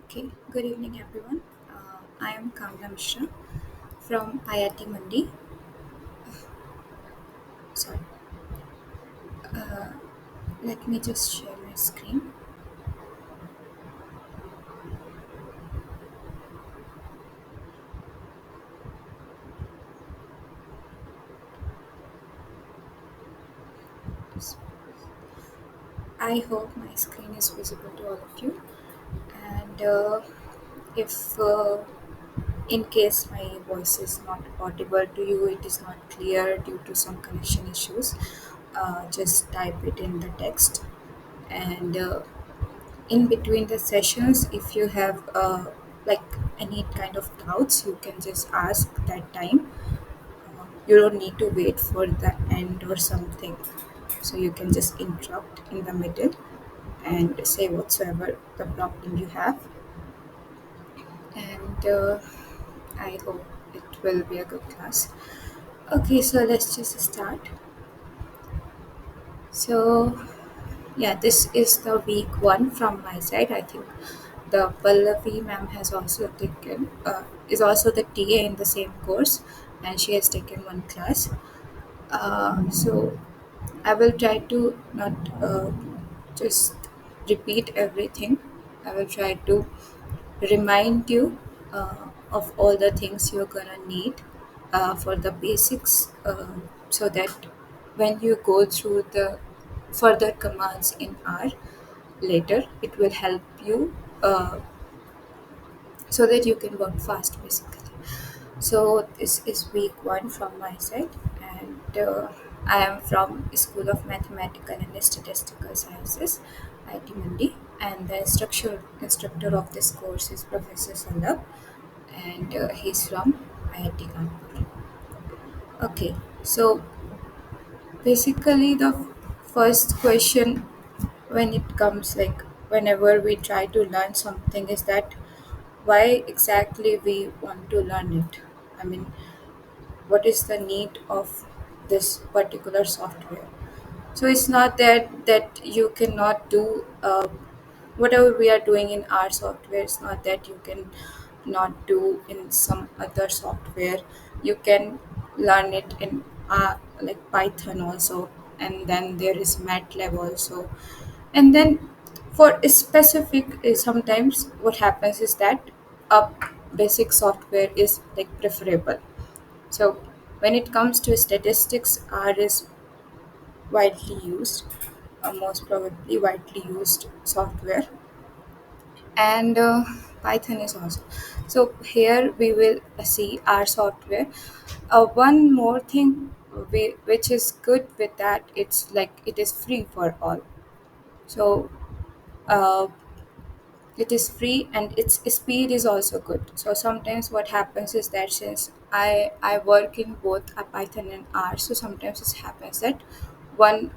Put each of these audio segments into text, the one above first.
Okay, good evening everyone. I am Kamla Mishra from IIT Mandi. Sorry, uh, let me just share my screen. I hope my screen is visible to all of you. And if in case my voice is not audible to you, it is not clear due to some connection issues, just type it in the text. And in between the sessions, if you have like any kind of doubts, you can just ask that time. You don't need to wait for the end or something, so you can just interrupt in the middle and say whatsoever the problem you have. And I hope it will be a good class. Okay, so let's just start. So yeah, this is the week one from my side. I think the Pallavi ma'am has also taken is also the TA in the same course, and she has taken one class. So I will try to not just repeat everything. I will try to remind you of all the things you're gonna need for the basics, so that when you go through the further commands in R later, it will help you so that you can work fast basically. So this is week one from my side, and I am from School of Mathematical and Statistical Sciences, IIT Mandi, and the instructor of this course is Professor Sandap, and he's from IIT Kanpur. Okay, so basically the first question when it comes, like whenever we try to learn something, is that why exactly we want to learn it. I mean, what is the need of this particular software? So it's not that you cannot do whatever we are doing in our software. It's not that you can not do in some other software. You can learn it in like Python also, and then there is MATLAB also. And then for a specific, sometimes what happens is that a basic software is like preferable. So when it comes to statistics, R is widely used, most probably widely used software, and Python is also. So here we will see R software. One more thing which is good with that, it's like it is free for all. So uh, it is free and its speed is also good. So sometimes what happens is that since I work in both Python and R, so sometimes it happens that one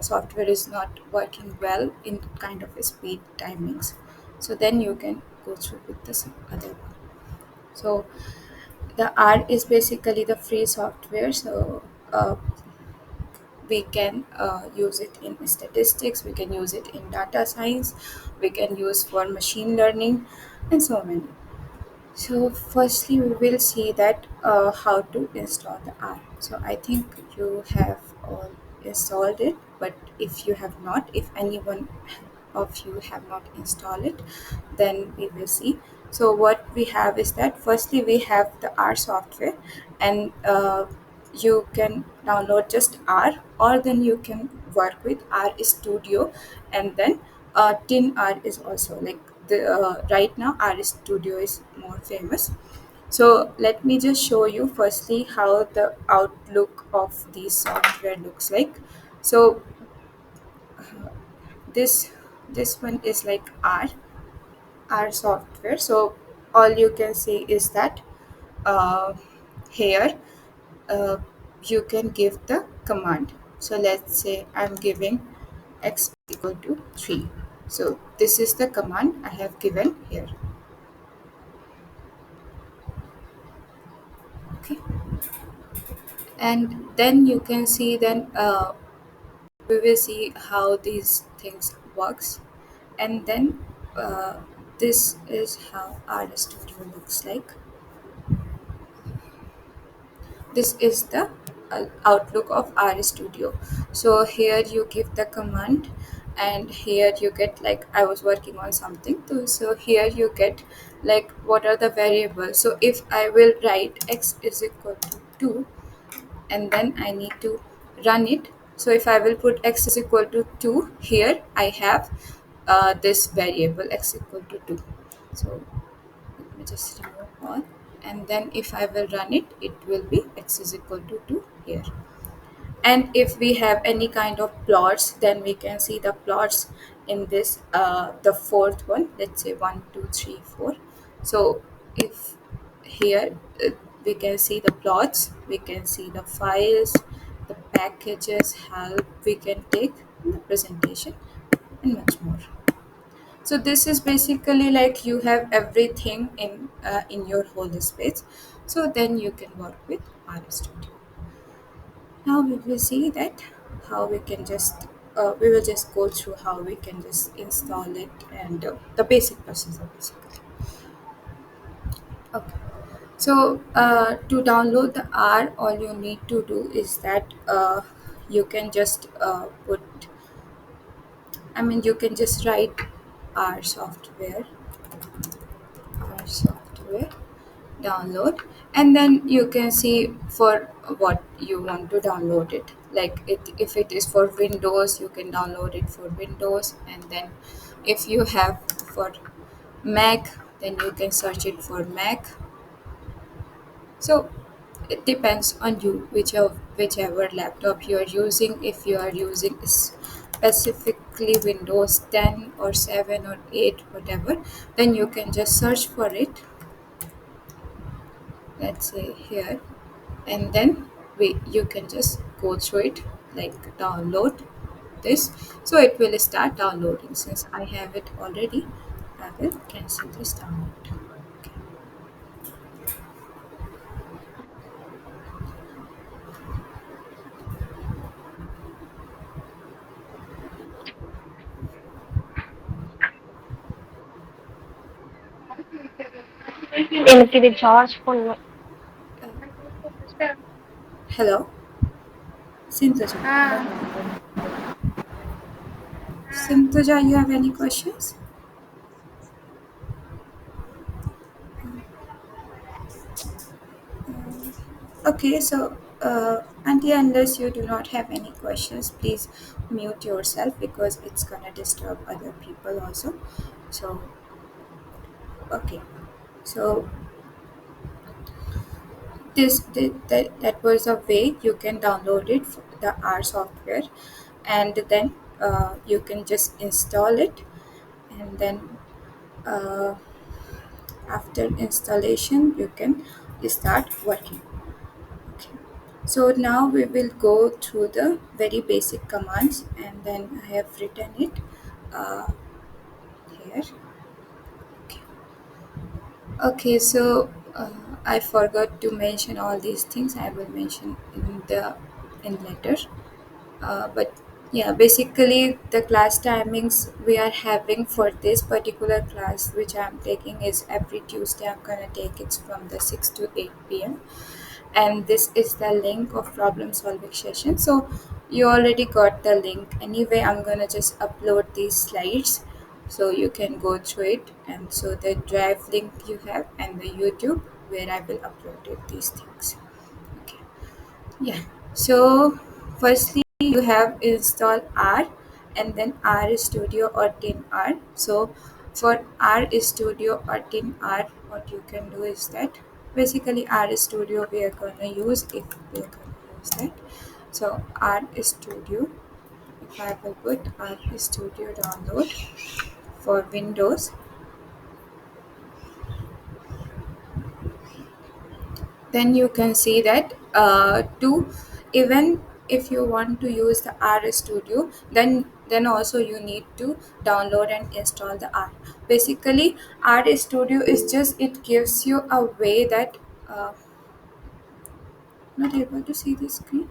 software is not working well in kind of a speed timings, so then you can go through with this other one. So the R is basically the free software. So we can use it in statistics, we can use it in data science, we can use for machine learning, and so many. So firstly we will see that how to install the R. So I think you have all installed it, but if you have not, if anyone of you have not installed it, then we will see. So what we have is that firstly we have the R software, and you can download just R, or then you can work with R Studio, and then Tin R is also like the right now R Studio is more famous. So let me just show you firstly how the outlook of the software looks like. So this this one is like R software. So all you can see is that uh, here uh, you can give the command. So let's say I'm giving x equal to 3. So this is the command I have given here. Okay, and then you can see, then we will see how these things works. And then this is how our studio looks like. This is the outlook of our studio. So here you give the command, and here you get, like, I was working on something too, so here you get like what are the variables. So if I will write x is equal to 2, and then I need to run it. So if I will put x is equal to 2, here I have this variable x equal to 2. So let me just remove all, and then if I will run it, it will be x is equal to 2 here. And if we have any kind of plots, then we can see the plots in this, the fourth one, let's say 1 2 3 4. So if here, we can see the plots, we can see the files, the packages, help, we can take the presentation, and much more. So this is basically like you have everything in your whole space. So then you can work with RStudio. Now we will see that how we can just, we will just go through how we can just install it, and the basic procedure basically. Okay. So to download the R, all you need to do is that you can just put, I mean, you can just write R software, R software download, and then you can see for what you want to download it. Like if it is for Windows, you can download it for Windows, and then if you have for Mac, then you can search it for Mac. So it depends on you, whichever laptop you are using. If you are using specifically Windows 10 or 7 or 8, whatever, then you can just search for it, let's say here, and then you can just go through it, like download this. So it will start downloading. Since I have it already, I will cancel this download. எனக்கு இது charge பண்ணும். Hello, Sintaja. Sintaja, you have any questions? Okay, so until unless you do not have any questions, please mute yourself because it's gonna disturb other people also. So okay, so that was a way you can download it, the R software, and then you can just install it, and then uh, after installation you can start working. Okay. So now we will go through the very basic commands, and then I have written it uh, here. Okay. Okay, so I forgot to mention all these things. I will mention in later. But yeah, basically the class timings we are having for this particular class which I'm taking is every Tuesday. I'm gonna take it from the 6 to 8 p.m. And this is the link of problem solving session. So you already got the link. Anyway, I'm gonna just upload these slides so you can go through it. And so the drive link you have, and the YouTube where I will upload it, these things. Okay. Yeah. So firstly you have install R, and then R Studio or TinR. So for R Studio or TinR, what you can do is that basically R Studio we are gonna use, if we are gonna use that. So R Studio, if I will put R Studio download for Windows, then you can see that to, even if you want to use the R Studio, then also you need to download and install the R. Basically R Studio is just, it gives you a way that not able to see the screen.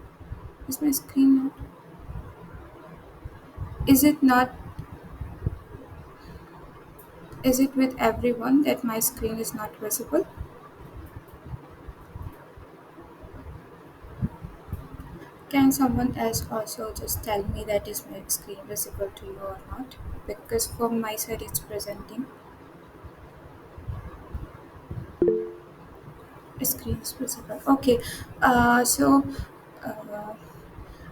Is my screen not, is it not? Is it with everyone that my screen is not visible? Can someone else also just tell me that is my screen visible to you or not? Because from my side it's presenting screen is visible. Okay, so uh,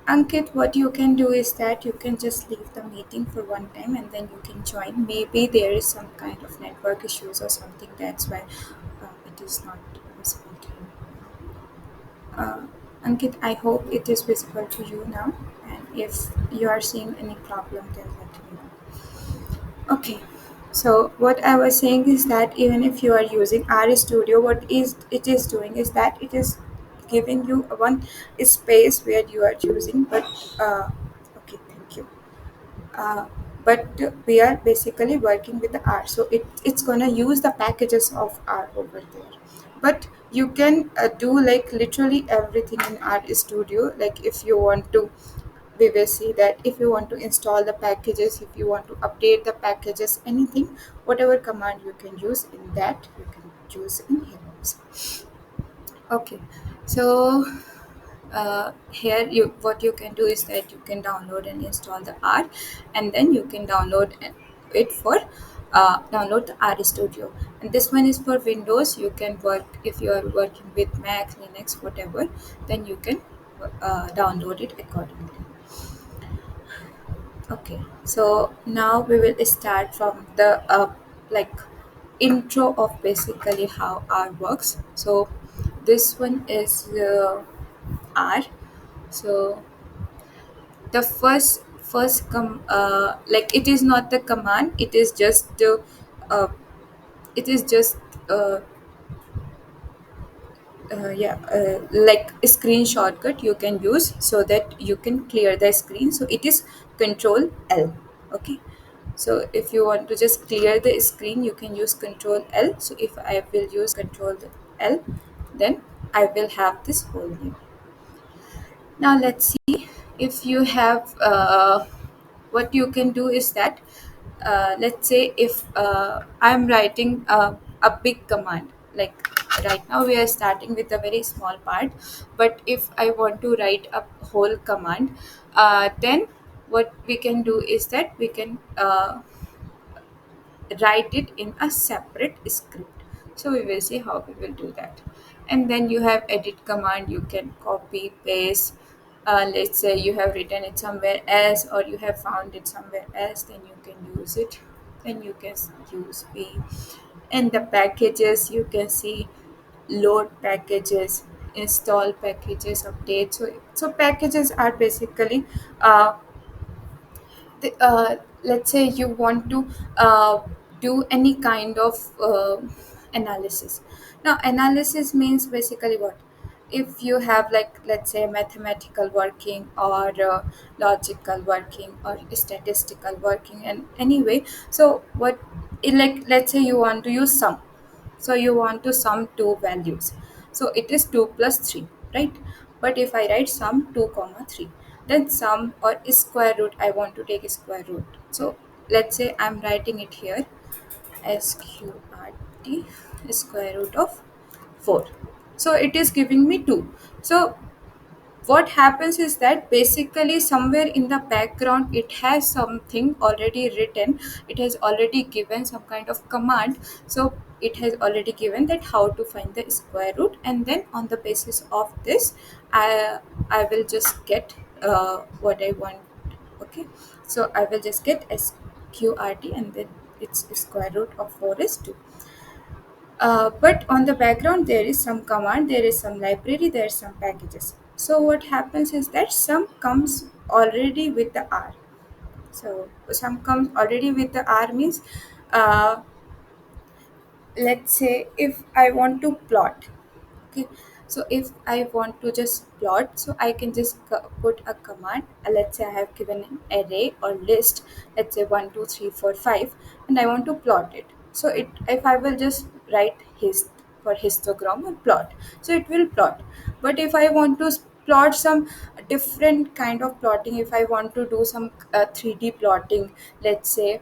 Ankit, what you can do is that you can just leave the meeting for one time and then you can join. Maybe there is some kind of network issues or something. That's why it is not visible to you. Ankit, I hope it is visible to you now. And if you are seeing any problem, then let me know. Okay. So what I was saying is that even if you are using R Studio, what is it is doing is that it is giving you one space where you are using, but okay, thank you. Uh, but we are basically working with the R, so it's gonna use the packages of R over there. But you can do like literally everything in R Studio. Like if you want to, we will see that if you want to install the packages, if you want to update the packages, anything, whatever command you can use in that, you can use in here also. Okay, so here you what you can do is that you can download and install the R, and then you can download it for download the R Studio. And this one is for Windows. You can work if you are working with Mac, Linux, whatever, then you can download it accordingly. Okay, so now we will start from the like intro of basically how R works. So this one is R. So the like it is not the command. Uh, it is just uh, yeah, like a screen shortcut you can use so that you can clear the screen. So it is Control L. Okay, so if you want to just clear the screen, you can use Control L. So if I will use Control L, then I will have this whole name. Now let's see if you have what you can do is that let's say if I'm writing a big command, like right now we are starting with a very small part, but if I want to write a whole command, then what we can do is that we can write it in a separate script. So we will see how we will do that. And then you have edit command, you can copy paste. Let's say you have written it somewhere else or you have found it somewhere else, then you can use it. Then you can use p. And the packages, you can see load packages, install packages, update. So packages are basically let's say you want to do any kind of analysis. Now analysis means basically what, if you have like let's say mathematical working or logical working or statistical working and anyway, so what, like let's say you want to use sum, so you want to sum two values. So it is 2 plus 3, right? But if I write sum 2 comma 3, then sum or square root, I want to take square root. So let's say I'm writing it here sqrt square root of 4. So it is giving me 2. So what happens is that basically somewhere in the background it has something already written, it has already given some kind of command. So it has already given that how to find the square root, and then on the basis of this I will just get what I want. Okay, so I will just get sqrt and then its square root of 4 is 2. But on the background there is some command, there is some library, there are some packages. So what happens is that some comes already with the R. So some comes already with the R means uh, let's say if I want to plot. Okay, so if I want to just plot, so I can just put a command. Let's say I have given an array or list, let's say 1 2 3 4 5, and I want to plot it. So it, if I will just write his for histogram or plot, so it will plot. But if I want to plot some different kind of plotting, if I want to do some 3D plotting, let's say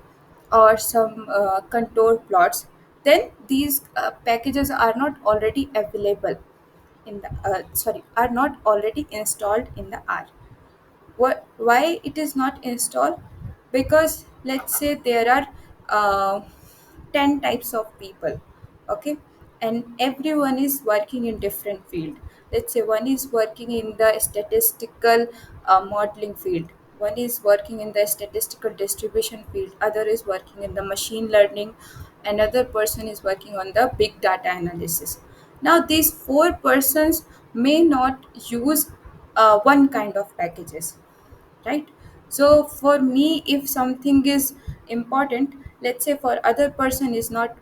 or some contour plots, then these packages are not already available in the are not already installed in the R. Why it is not installed? Because let's say there are uh, 10 types of people, okay, and everyone is working in different field. Let's say one is working in the statistical modeling field, one is working in the statistical distribution field, other is working in the machine learning, another person is working on the big data analysis. Now these four persons may not use one kind of packages, right? So for me, if something is important, let's say for other person is not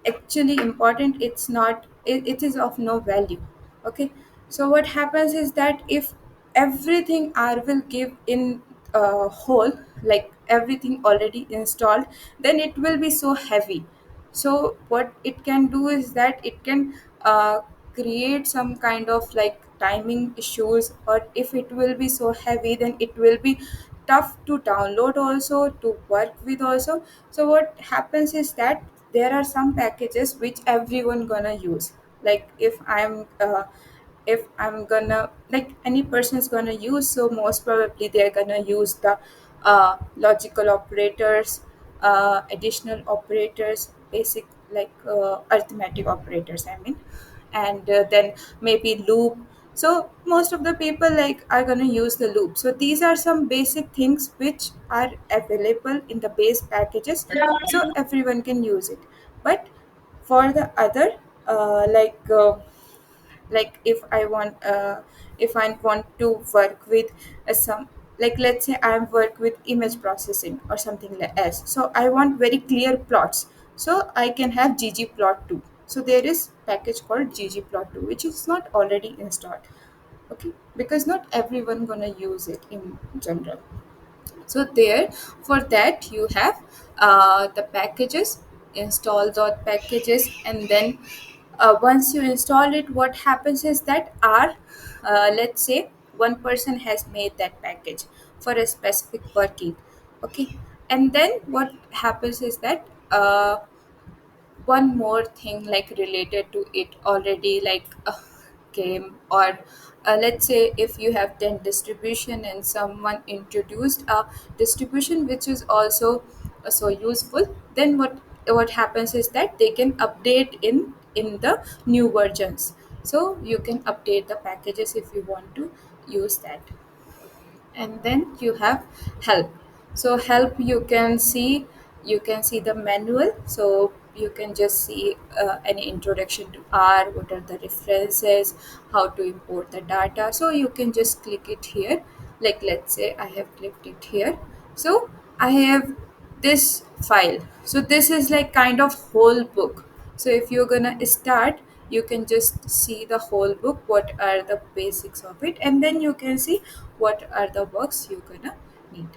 actually important, it's not, it is of no value, okay. So what happens is that if everything R will give in whole, like everything already installed, then it will be so heavy. So what it can do is that it can create some kind of like timing issues, or if it will be so heavy, then it will be tough to download also, to work with also. So what happens is that there are some packages which everyone gonna use. Like if I'm gonna, like any person is gonna use, so most probably they're gonna use the logical operators, additional operators, basic, like arithmetic operators, I mean, and then maybe loop. So most of the people like are gonna use the loop. So these are some basic things which are available in the base packages, so everyone can use it. But for the other like if I want to work with some, like let's say I work with image processing or something like else, so I want very clear plots, so I can have ggplot2. So there is package called ggplot2 which is not already installed, okay, because not everyone gonna use it in general. So there, for that you have the packages, install dot packages, and then once you install it, what happens is that our let's say one person has made that package for a specific working, okay, and then what happens is that one more thing like related to it already, like came, or let's say if you have 10 distribution and someone introduced a distribution which is also so useful, then what happens is that they can update in the new versions. So you can update the packages if you want to use that. And then you have help. So help, you can see the manual, so you can just see any introduction to R, what are the references, how to import the data. So you can just click it here, like let's say I have clicked it here. So I have this file, so this is like kind of whole book. So if you're gonna start, you can just see the whole book, what are the basics of it, and then you can see what are the works you're gonna need.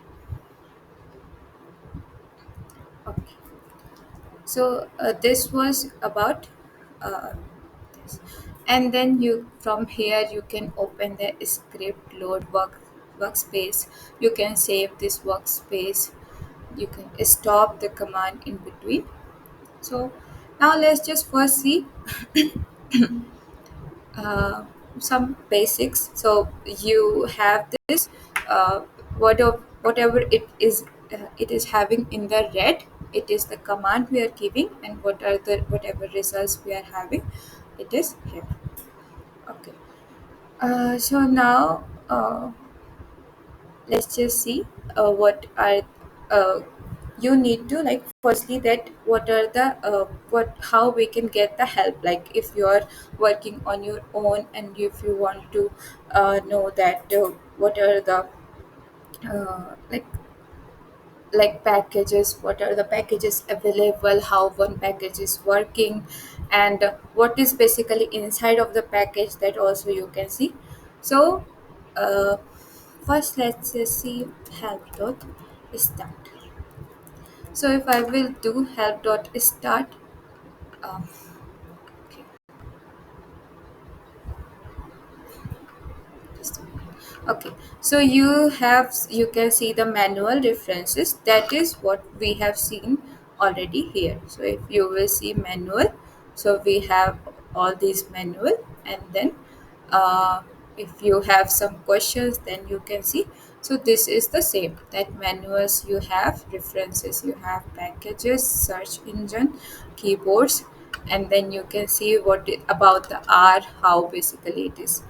Okay, so this was about this. And then you, from here you can open the script load workspace. You can save this workspace, you can stop the command in between. So now let's just first see uh, some basics. So you have this uh, whatever it is having in the red, it is the command we are giving, and what are the whatever results we are having, it is here. Okay. So now let's just see what are uh, you need to, like firstly that what are the what how we can get the help, like if you are working on your own and if you want to know that what are the like packages, what are the packages available, how one package is working, and what is basically inside of the package, that also you can see. So uh, first let's just see help dot start. So if I will do help dot start, um, okay, just a minute. Okay, so you can see the manual references, that is what we have seen already here. So if you will see manual, so we have all these manual, and then uh, if you have some questions, then you can see. So this is the same, that manuals you have, references you have, packages, search engine, keyboards, and then you can see about the R, how basically it is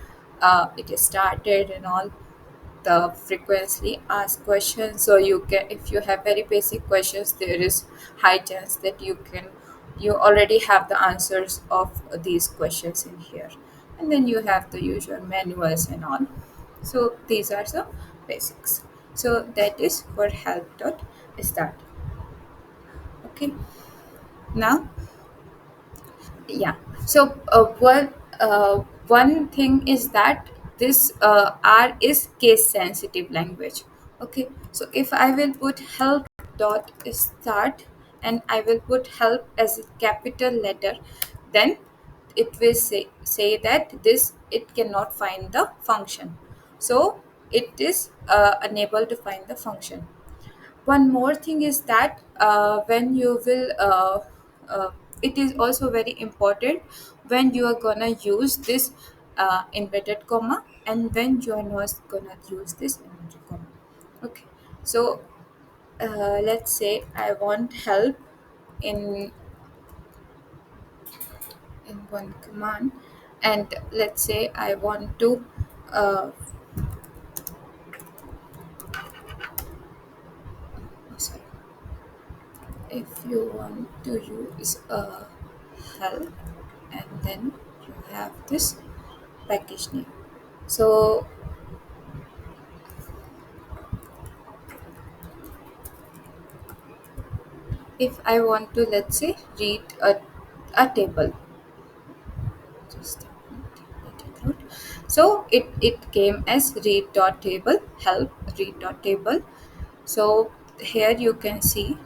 started and all, the frequently asked questions. So you can, if you have very basic questions, there is high chance that you already have the answers of these questions in here. And then you have the usual manuals and all. So these are the basics. So that is for help dot start. Okay, now, yeah. So one thing is that this R is case sensitive language. Okay, so if I will put help dot start, and I will put help as a capital letter, then it will say that this, it cannot find the function. So it is unable to find the function. One more thing is that when you will uh, it is also very important when you are gonna use this inverted comma, and when you are not gonna use this inverted comma. Okay, so let's say I want help in one command, and let's say I want to uh, sorry, if you want to use help, and then you have this package name. So if I want to, let's say, read a table, just a minute, let it load. So it came as read dot table, help read dot table. So here you can see,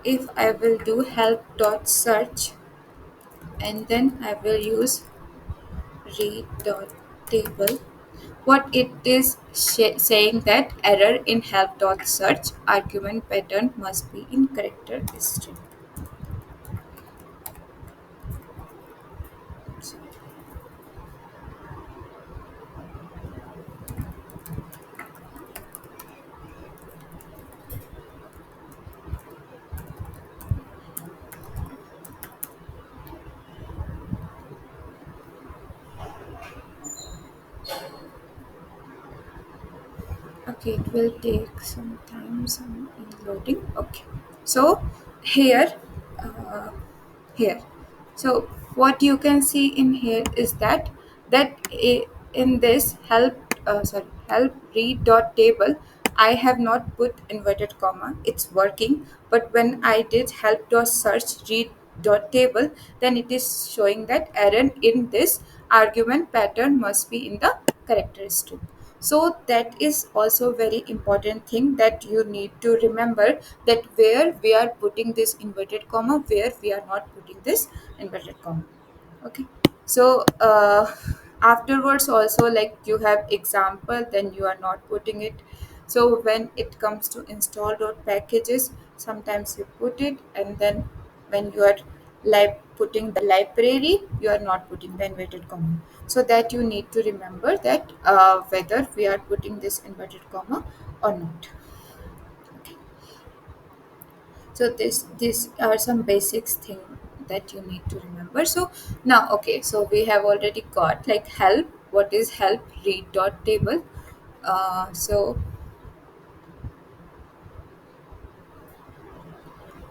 if I will do help dot search, and then I will use read dot table, what it is saying, that error in help dot search argument pattern must be in character string. Okay, it will take some time, some loading. Okay, so here, uh, here, so what you can see in here is that in this help read dot table, I have not put inverted comma, it's working. But when I did help dot search read dot table, then it is showing that error in this argument pattern must be in the character string. So that is also very important thing that you need to remember, that where we are putting this inverted comma, where we are not putting this inverted comma. Okay, so afterwards also, like, you have example, then you are not putting it. So when it comes to install dot packages, sometimes you put it, and then when you are putting the library, you are not putting the inverted comma. So that you need to remember that whether we are putting this inverted comma or not. Okay, so these are some basics thing that you need to remember. So now, okay, so we have already got, like, help, what is help read dot table. So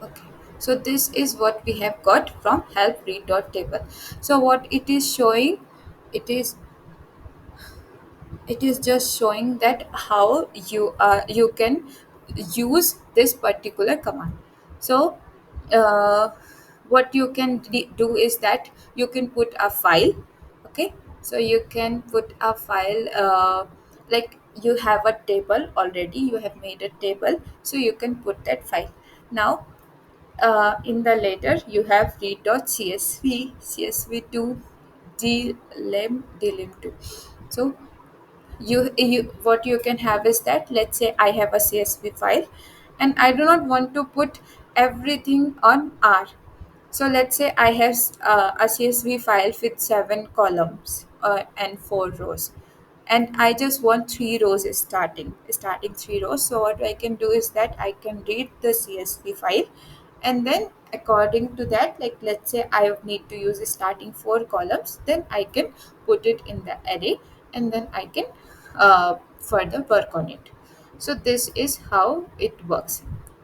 okay, so this is what we have got from help read dot table. So what it is showing, it is it is just showing that how you can use this particular command. So uh, what you can do is that you can put a file. Okay, so you can put a file, like, you have a table already, you have made a table, so you can put that file. Now in the later, you have read.csv, csv2, dlim2. So you what you can have is that, let's say I have a csv file, and I do not want to put everything on R. So let's say I have a CSV file with 7 columns and 4 rows, and I just want 3 rows starting 3 rows. So what I can do is that I can read the CSV file, and then according to that, like let's say I need to use the starting 4 columns, then I can put it in the array, and then I can further work on it. So this is how it works.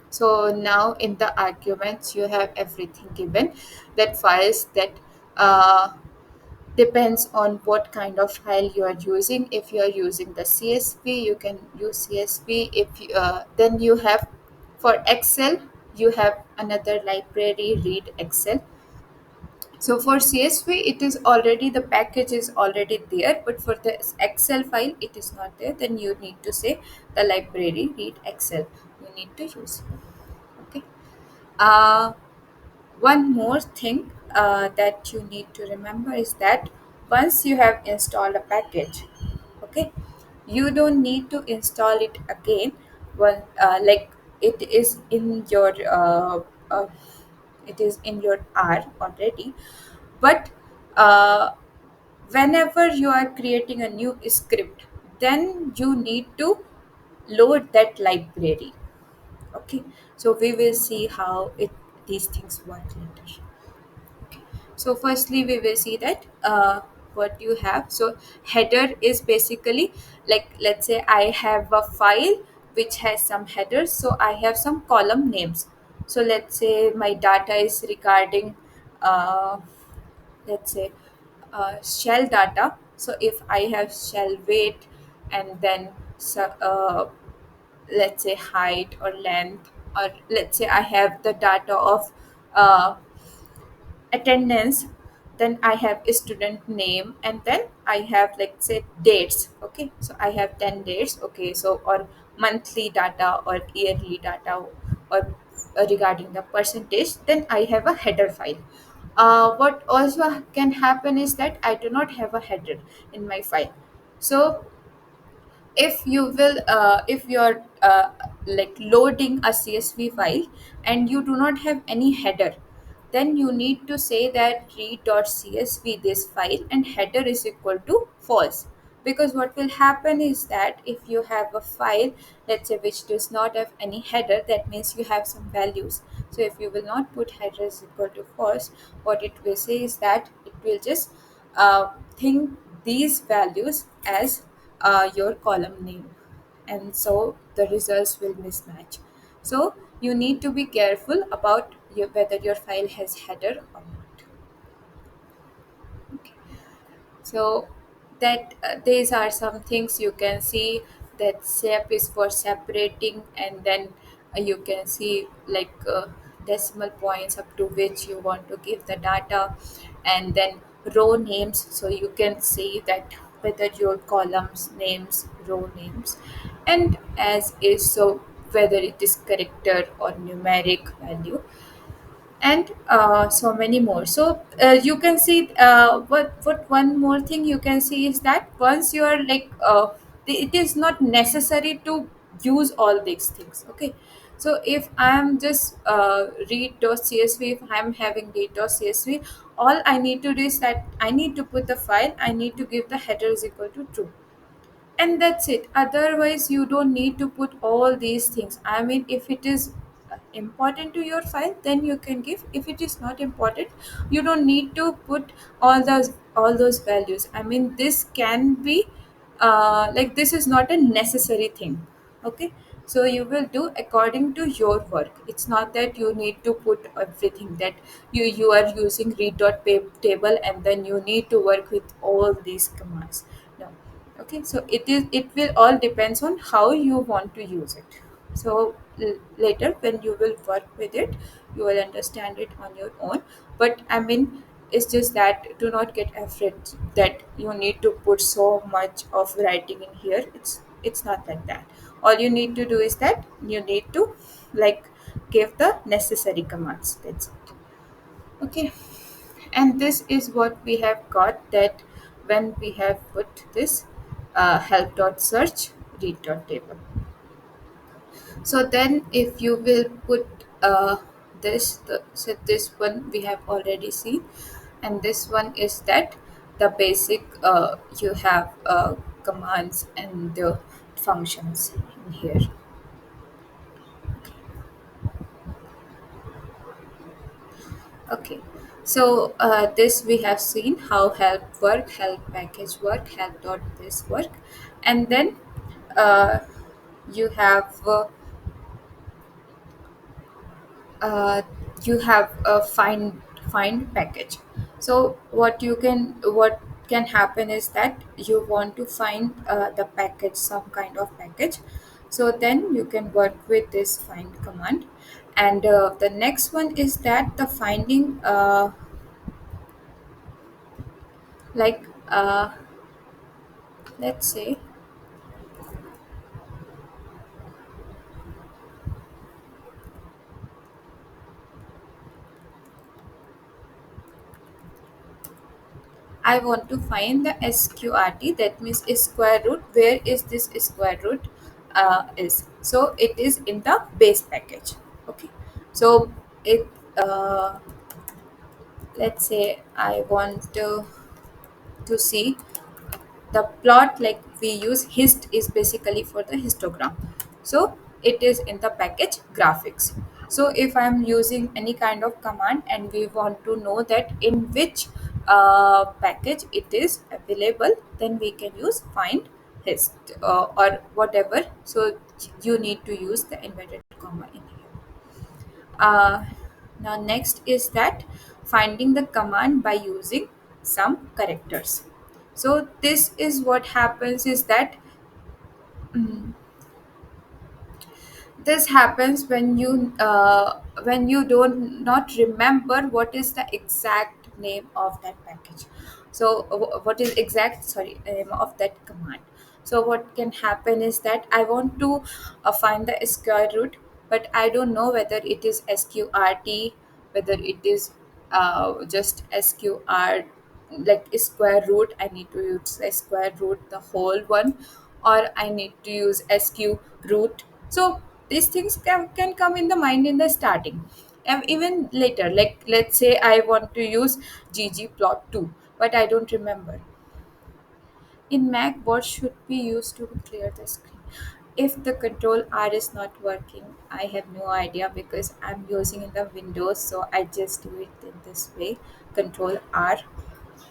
So now in the arguments you have everything given, that files that uh, depends on what kind of file you are using. If you are using the CSV, you can use CSV. If you, then you have, for Excel, you have another library, read Excel. So for CSV, it is already, the package is already there, but for the Excel file, it is not there. Then you need to say the library, read Excel. You need to use. Okay. Uh, One more thing that you need to remember is that once you have installed a package, okay, you don't need to install it again. Well, like it is in your uh, it is in your R already, but uh, whenever you are creating a new script, then you need to load that library. Okay, so we will see how it these things work later. So firstly, we will see that what you have. So header is basically, like let's say I have a file which has some headers. So I have some column names. So let's say my data is regarding, uh, let's say, shell data. So if I have shell weight, and then let's say height or length, or let's say I have the data of uh, attendance, then I have a student name, and then I have, like say, dates. Okay, so I have 10 dates. Okay, so or monthly data or yearly data, or regarding the percentage, then I have a header file. What also can happen is that I do not have a header in my file. So if you will if you're like loading a CSV file and you do not have any header, then you need to say that read.csv this file, and header is equal to false. Because what will happen is that if you have a file, let's say, which does not have any header, that means you have some values. So if you will not put header is equal to false, what it will say is that it will just think these values as your column name, and so the results will mismatch. So you need to be careful about whether your file has header or not. Okay. So that these are some things you can see, that SEP is for separating, and then you can see like decimal points up to which you want to give the data, and then row names. So you can see that whether your columns names, row names, and as is, so whether it is character or numeric value, and so many more. So you can see what one more thing you can see is that once you are like it is not necessary to use all these things. Okay, so if I am just read.csv, if I am having read.csv, all I need to do is that I need to put the file, I need to give the header is equal to true, and that's it. Otherwise you don't need to put all these things. I mean, if it is important to your file, then you can give. If it is not important, you don't need to put all those values. I mean, this can be like, this is not a necessary thing. Okay, so you will do according to your work. It's not that you need to put everything, that you are using read.table and then you need to work with all these commands. No. Okay, so it will all depends on how you want to use it. So later when you will work with it, you will understand it on your own. But I mean, it's just that do not get afraid that you need to put so much of writing in here. It's not like that. All you need to do is that you need to, like, give the necessary commands. That's it. Okay, and this is what we have got, that when we have put this help.search read.table. So then if you will put so this one we have already seen, and this one is that the basic you have commands and the functions in here. Okay, so this we have seen how help work, help package work, help dot this work, and then uh, you have uh, you have a find package. So what can happen is that you want to find the package, some kind of package. So then you can work with this find command, and the next one is that the finding like let's say I want to find the sqrt, that means square root. Where is this square root is? So it is in the base package. Okay, so it let's say I want to see the plot, like we use hist is basically for the histogram. So it is in the package graphics. So if I'm using any kind of command and we want to know that in which package it is available, then we can use find hist or whatever. So you need to use the inverted comma in here. uh, Now next is that finding the command by using some characters. So this is what happens is that this happens when you don't not remember what is the exact name of that package. So what is exact, sorry, name of that command. So what can happen is that I want to find the square root, but I don't know whether it is sqrt, whether it is just sqr, like square root. I need to use a square root, the whole one, or I need to use sq root. So these things can come in the mind in the starting and even later. Like let's say I want to use ggplot2, but I don't remember. In Mac, what should be used to clear the screen? If the control R is not working, I have no idea because I'm using in the Windows, so I just do it in this way, control R.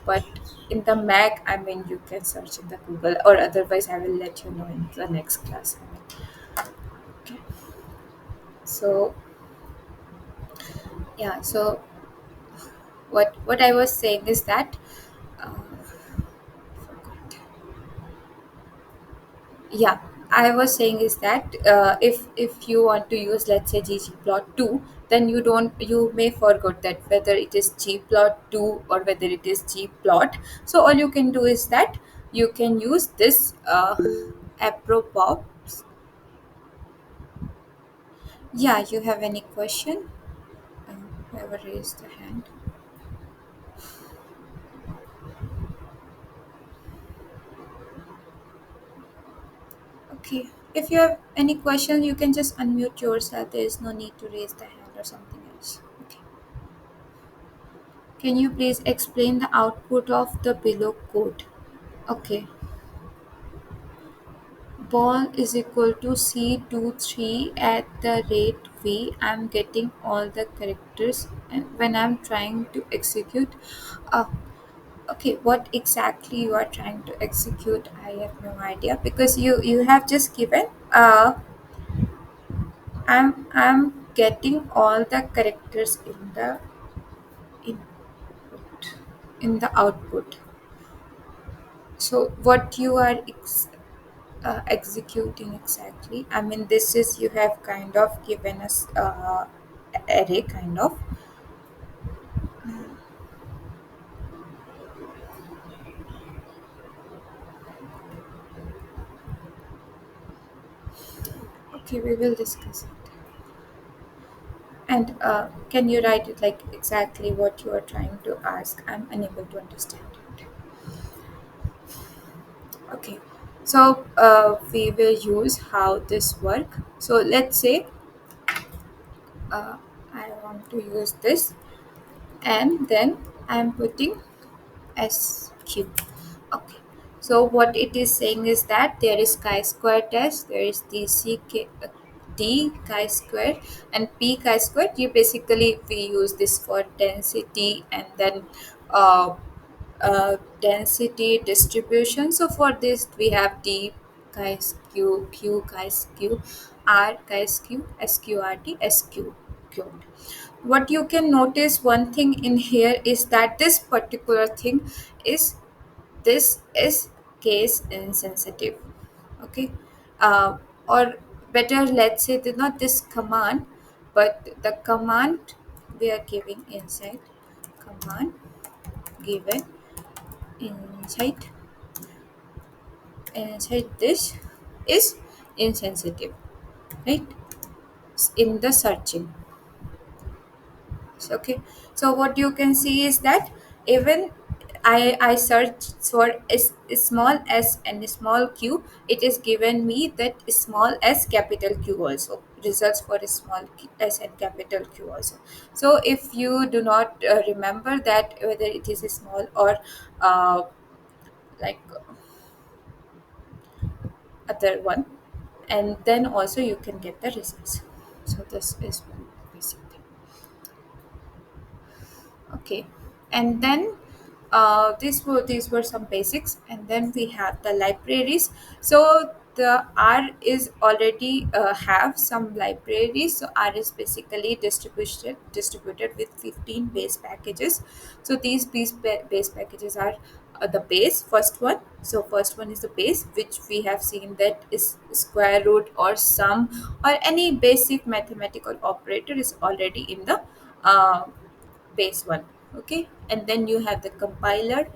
But in the Mac, I mean, you can search in the Google, or otherwise I will let you know in the next class. Okay. So yeah, so what I was saying is that uh, yeah, I was saying is that if you want to use, let's say, ggplot2, then you may forget that whether it is gplot2 or whether it is gplot. So all you can do is that you can use this apropos. Yeah, you have any question? Whoever raised the hand. Okay, if you have any question, you can just unmute yourself. There is no need to raise the hand or something else. Okay. Can you please explain the output of the below code? Okay. Ball is equal to C23 at the rate V. I'm getting all the characters and when I'm trying to execute. Uh, okay, what exactly you are trying to execute? I have no idea because you have just given I'm getting all the characters in the input, in the output. So what you are executing exactly? I mean, this is you have kind of given us array kind of. Okay, we will discuss it. And can you write it like exactly what you are trying to ask? I'm unable to understand it. Okay. So we will use how this work. So let's say uh, I want to use this, and then I'm putting SQ. Okay. So what it is saying is that there is chi-square test, there is D chi-square and P chi-square. You basically we use this for density and then uh, density distribution. So for this we have D chi-sq, Q chi-sq, R chi-sq, SQRT, SQ cubed. What you can notice one thing in here is that this particular thing is this is case insensitive. Okay. Or better, let's say not this command, but the command we are giving inside, command given inside this is insensitive, right? In the searching. So, okay. So what you can see is that even I search for small s and small q, it is given me that small s capital Q also results for small s and capital Q also. So if you do not remember that whether it is a small or uh, like other one, and then also you can get the results. So this is one basic thing. Okay, and then these were some basics, and then we have the libraries. So the R is already have some libraries. So R is basically distributed with 15 base packages. So these base packages are the base first one. So first one is the base, which we have seen that is square root or sum or any basic mathematical operator is already in the base one. Okay, and then you have the compiler,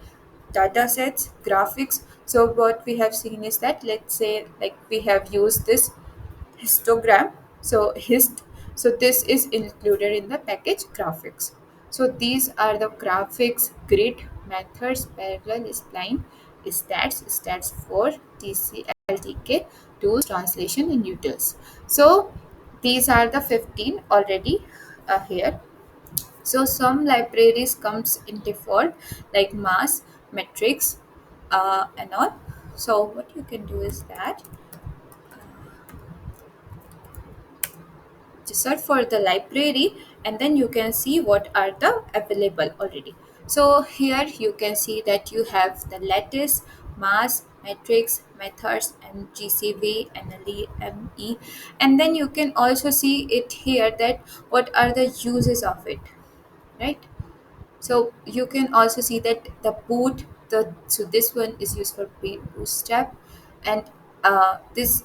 data sets, graphics. So what we have seen is that, let's say like we have used this histogram. So so this is included in the package graphics. So these are the graphics, grid, methods, parallel, spline, stats for TCLTK, tools, translation, and utils. So these are the 15 already here. So some libraries comes in default like mass, metrics, and all. So what you can do is that just search for the library, and then you can see what are the available already. So here you can see that you have the lattice, mass, metrics, methods, and GCV and LME, and then you can also see it here that what are the uses of it, right? So you can also see that the boot, so this one is used for bootstrap, and this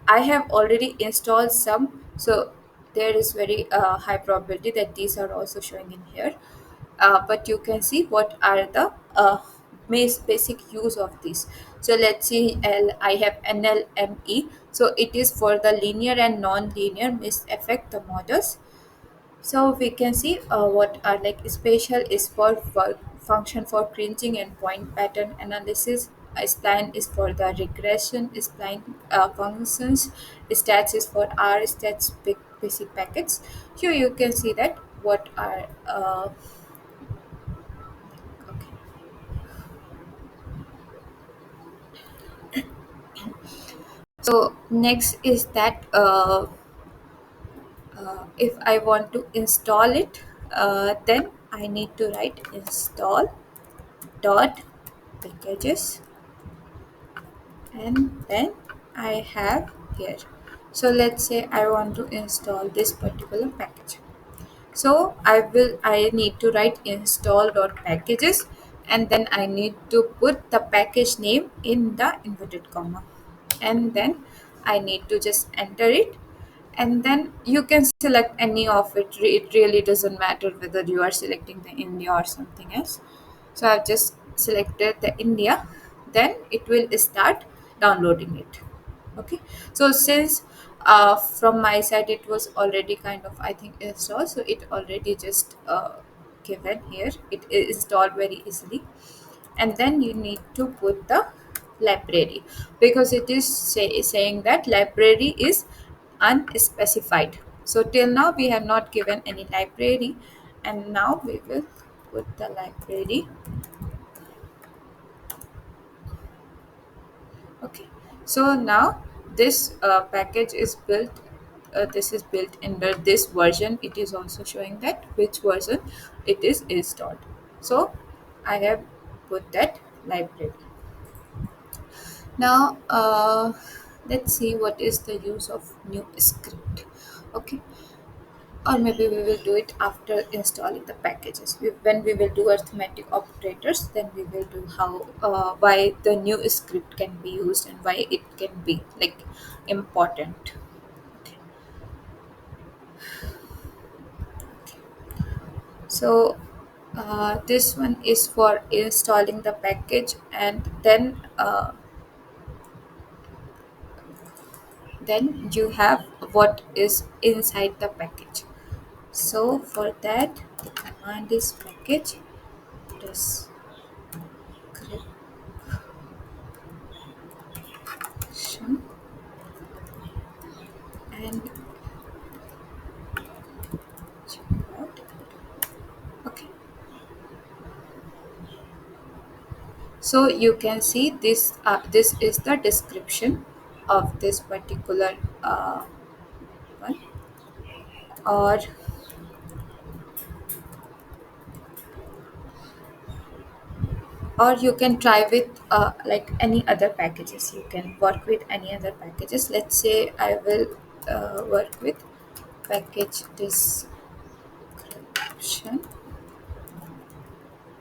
I have already installed some, so there is very high probability that these are also showing in here. But you can see what are the basic use of this. So let's see, I have NLME, so it is for the linear and non-linear mist affect the models. So we can see what are like spatial is for function for cringing and point pattern analysis. Spline is for the regression. Spline functions. Stats is for R stats basic packets. Here you can see that what are okay. So next is that if I want to install it, then I need to write install dot packages, and then I have here. So let's say I want to install this particular package. So I need to write install.packages, and then I need to put the package name in the inverted comma, and then I need to just enter it, and then you can select any of it. It really doesn't matter whether you are selecting the India or something else. So I've just selected the India, then it will start downloading it. Okay, so since from my side it was already kind of I think installed, so it already just given here, it is installed very easily. And then you need to put the library, because it is saying that library is unspecified. So till now we have not given any library, and now we will put the library. Okay, so now this package is built. This is built under this version. It is also showing that which version it is installed. So I have put that library. Now let's see what is the use of new script. Okay, or maybe we will do it after installing the packages. When we will do arithmetic operators, then we will do how why the new script can be used and why it can be like important. Okay. So this one is for installing the package, and then you have what is inside the package. So for that, the command is package description, and okay. So you can see this. This is the description of this particular one, or you can try with like any other packages. You can work with any other packages. Let's say I will work with package description.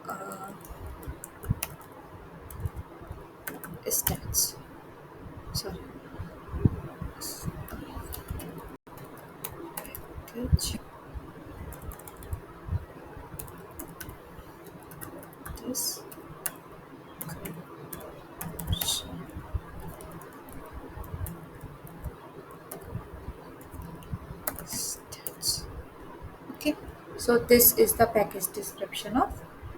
Uh, Stats. Sorry. Package description. Stats. Okay, so this is the package description of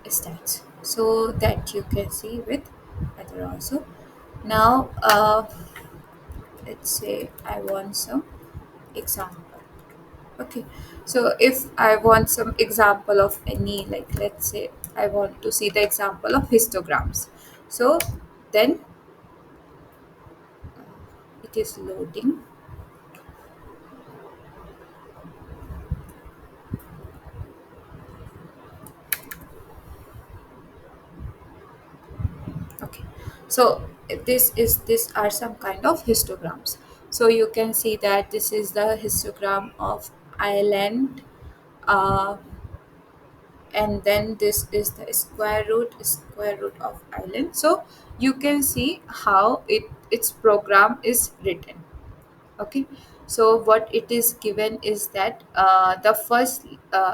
stats, so that you can see with other also. Now let's say I want some example. Okay, so if I want some example of any, like let's say I want to see the example of histograms, so then it is loading. Okay, so these are some kind of histograms. So you can see that this is the histogram of island, uh, and then this is the square root of island. So you can see how its program is written. Okay, so what it is given is that the first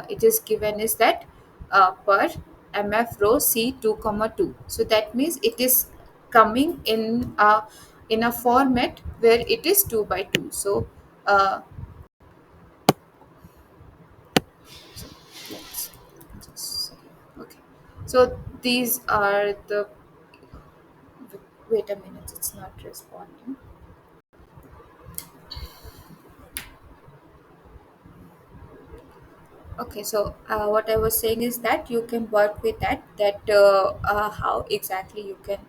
it is given is that per mf row c 2 comma 2, so that means it is coming in a format where it is 2 by 2. So uh, let's just say, okay, so these are the, wait a minute, it's not responding. Okay, so what I was saying is that you can work with how exactly you can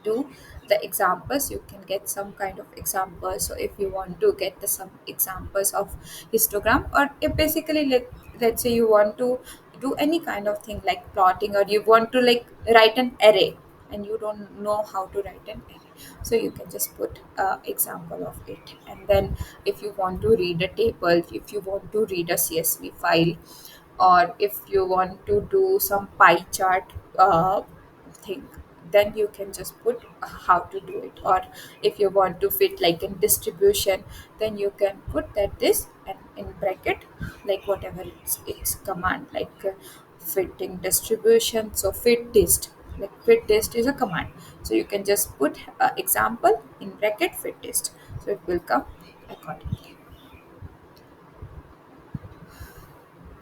do the examples. You can get some kind of examples. So if you want to get some examples of histogram, or if basically let's say you want to do any kind of thing like plotting, or you want to like write an array and you don't know how to write an array, so you can just put example of it. And then if you want to read a table, if you want to read a csv file, or if you want to do some pie chart thing, then you can just put how to do it. Or if you want to fit like in distribution, then you can put that this, and in bracket like whatever it's command, like fitting distribution. So fit dist, like fit dist is a command, so you can just put example in bracket fit dist, so it will come accordingly.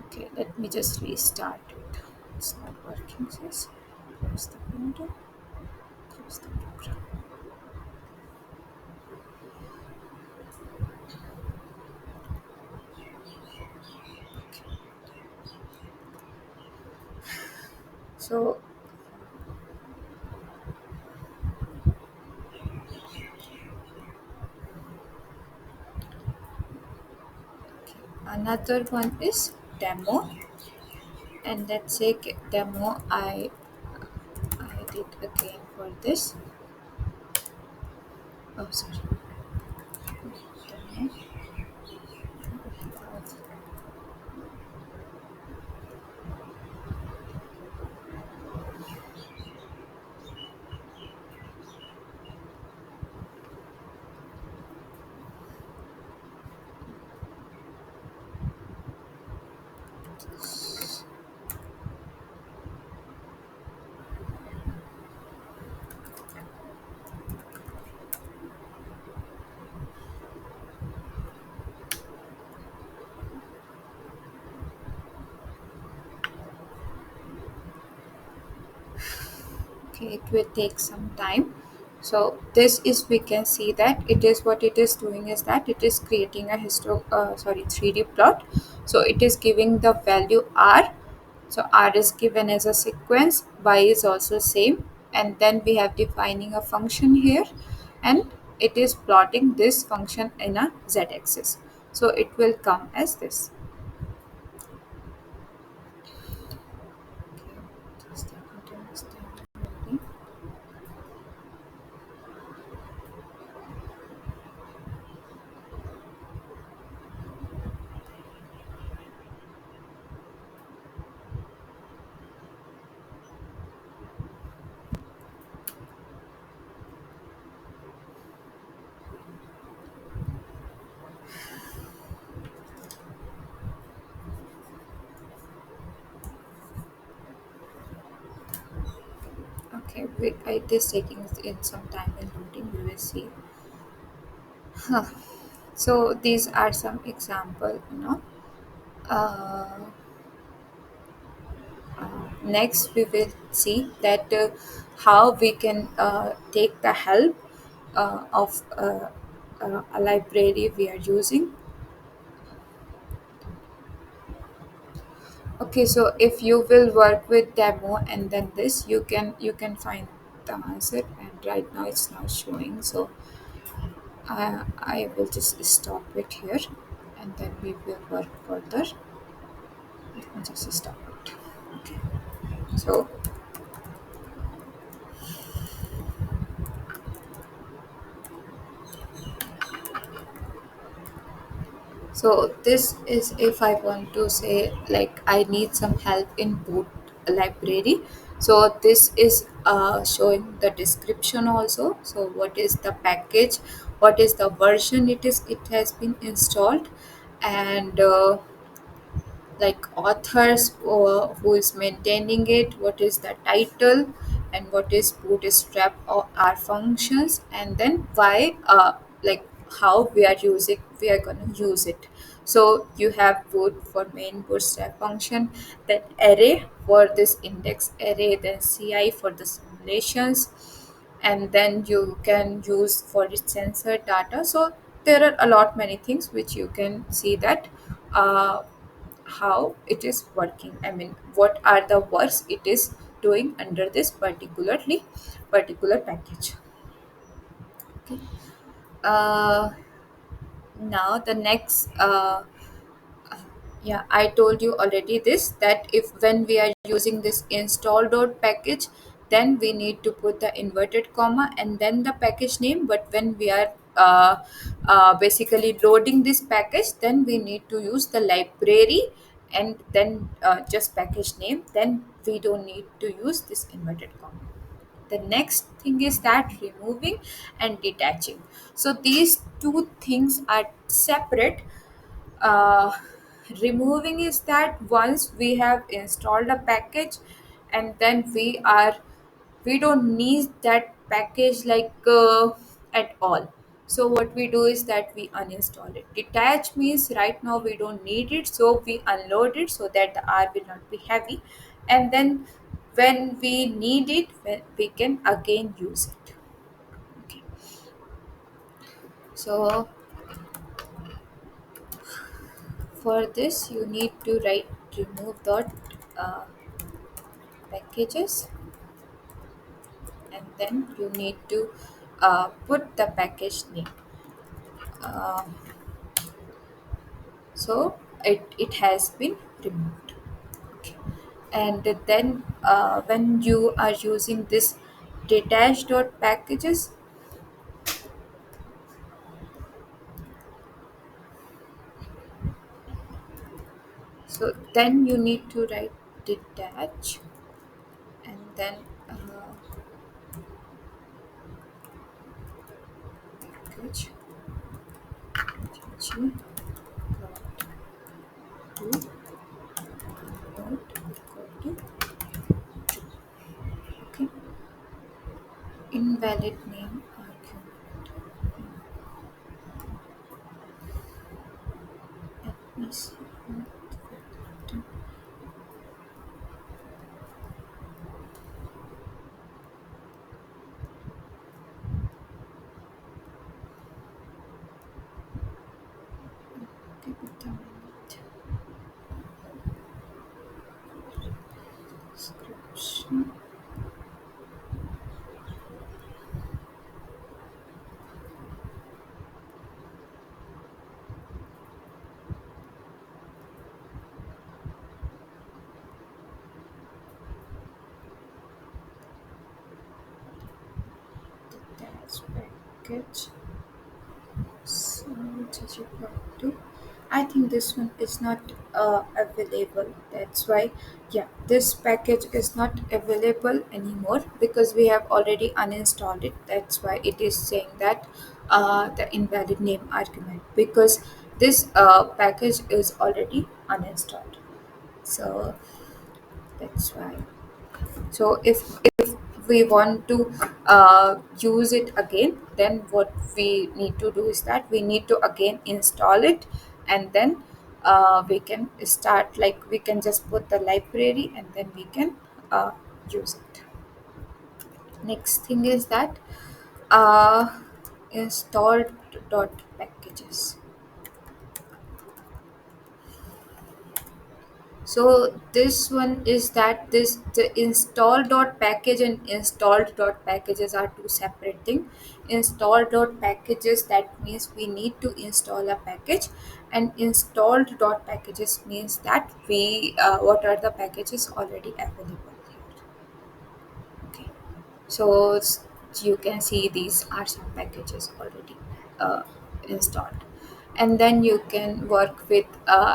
Okay, let me just restart it. It's not working. Says close the window. is the program. So another one is demo, and let's say demo I did again for this. Oh, sorry. Demo. Okay, it will take some time. So this is, we can see that it is, what it is doing is that it is creating a 3D plot. So it is giving the value r. So r is given as a sequence, y is also same, and then we have defining a function here, and it is plotting this function in a z-axis. So it will come as this. Okay, just a minute. Okay, wait, it is taking in some time in loading. We will see. Huh. So these are some example, Uh, Next, we will see that how we can take the help of a library we are using. Okay, so if you will work with demo and then this, you can find the answer. And right now it's not showing, so I will just stop it here, and then we will work further. Let me just stop it. Okay. So this is, if I want to say like I need some help in boot library. So this is showing the description also. So what is the package, what is the version it has been installed, and like authors, who is maintaining it, what is the title, and what is bootstrap or our functions, and then why, like how we are going to use it. So you have boot for main bootstrap function, then array for this index array, then ci for the simulations, and then you can use for its sensor data. So there are a lot many things which you can see that uh, how it is working. I mean, what are the works it is doing under this particular package. Okay. Uh, Now the next, yeah, I told you already this, that if when we are using this install dot package, then we need to put the inverted comma and then the package name. But when we are basically loading this package, then we need to use the library and then just package name. Then we don't need to use this inverted comma. The next thing is that removing and detaching. So these two things are separate. uh, Removing is that once we have installed a package, and then we don't need that package like at all. So what we do is that we uninstall it. Detach means right now we don't need it, so we unload it so that the r will not be heavy. And then when we need it, we can again use it. Okay. So for this, you need to write remove dot uh, packages, and then you need to put the package name. Uh, so it has been removed. Okay. And then when you are using this detached dot packages, so then you need to write detach, and then package g to not equal to, okay, invalid name argument. Let me see. Give it a minute. Description. Detach package. So, GG I think this one is not available. That's why, yeah, this package is not available anymore because we have already uninstalled it. That's why it is saying that the invalid name argument, because this package is already uninstalled. So that's why. So if we want to use it again, then what we need to do is that we need to again install it, and then we can start, like we can just put the library and then we can uh, use it. Next thing is that uh, installed dot packages. So this one is that this the install dot package and installed dot packages are two separate things. Install dot packages, that means we need to install a package, and installed dot packages means that we what are the packages already available here. Okay. So you can see these are some packages already installed, and then you can work with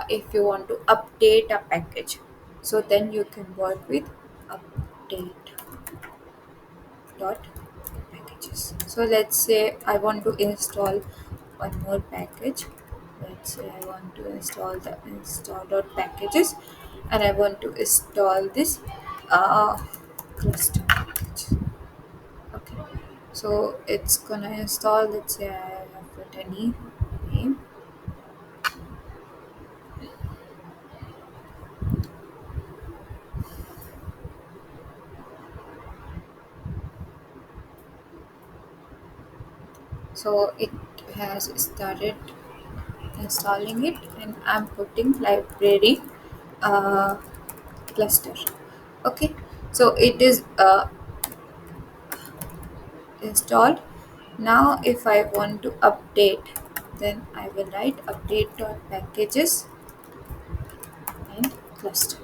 if you want to update a package, so then you can work with update dot packages. So let's say I want to install one more package. Let's say I want to install the install dot packages, and I want to install this uh, cluster package. Okay, so it's gonna install. Let's say I have put any name. So it has started installing it, and I'm putting library uh, cluster. Okay, so it is installed. Now, if I want to update, then I will write update dot packages and cluster.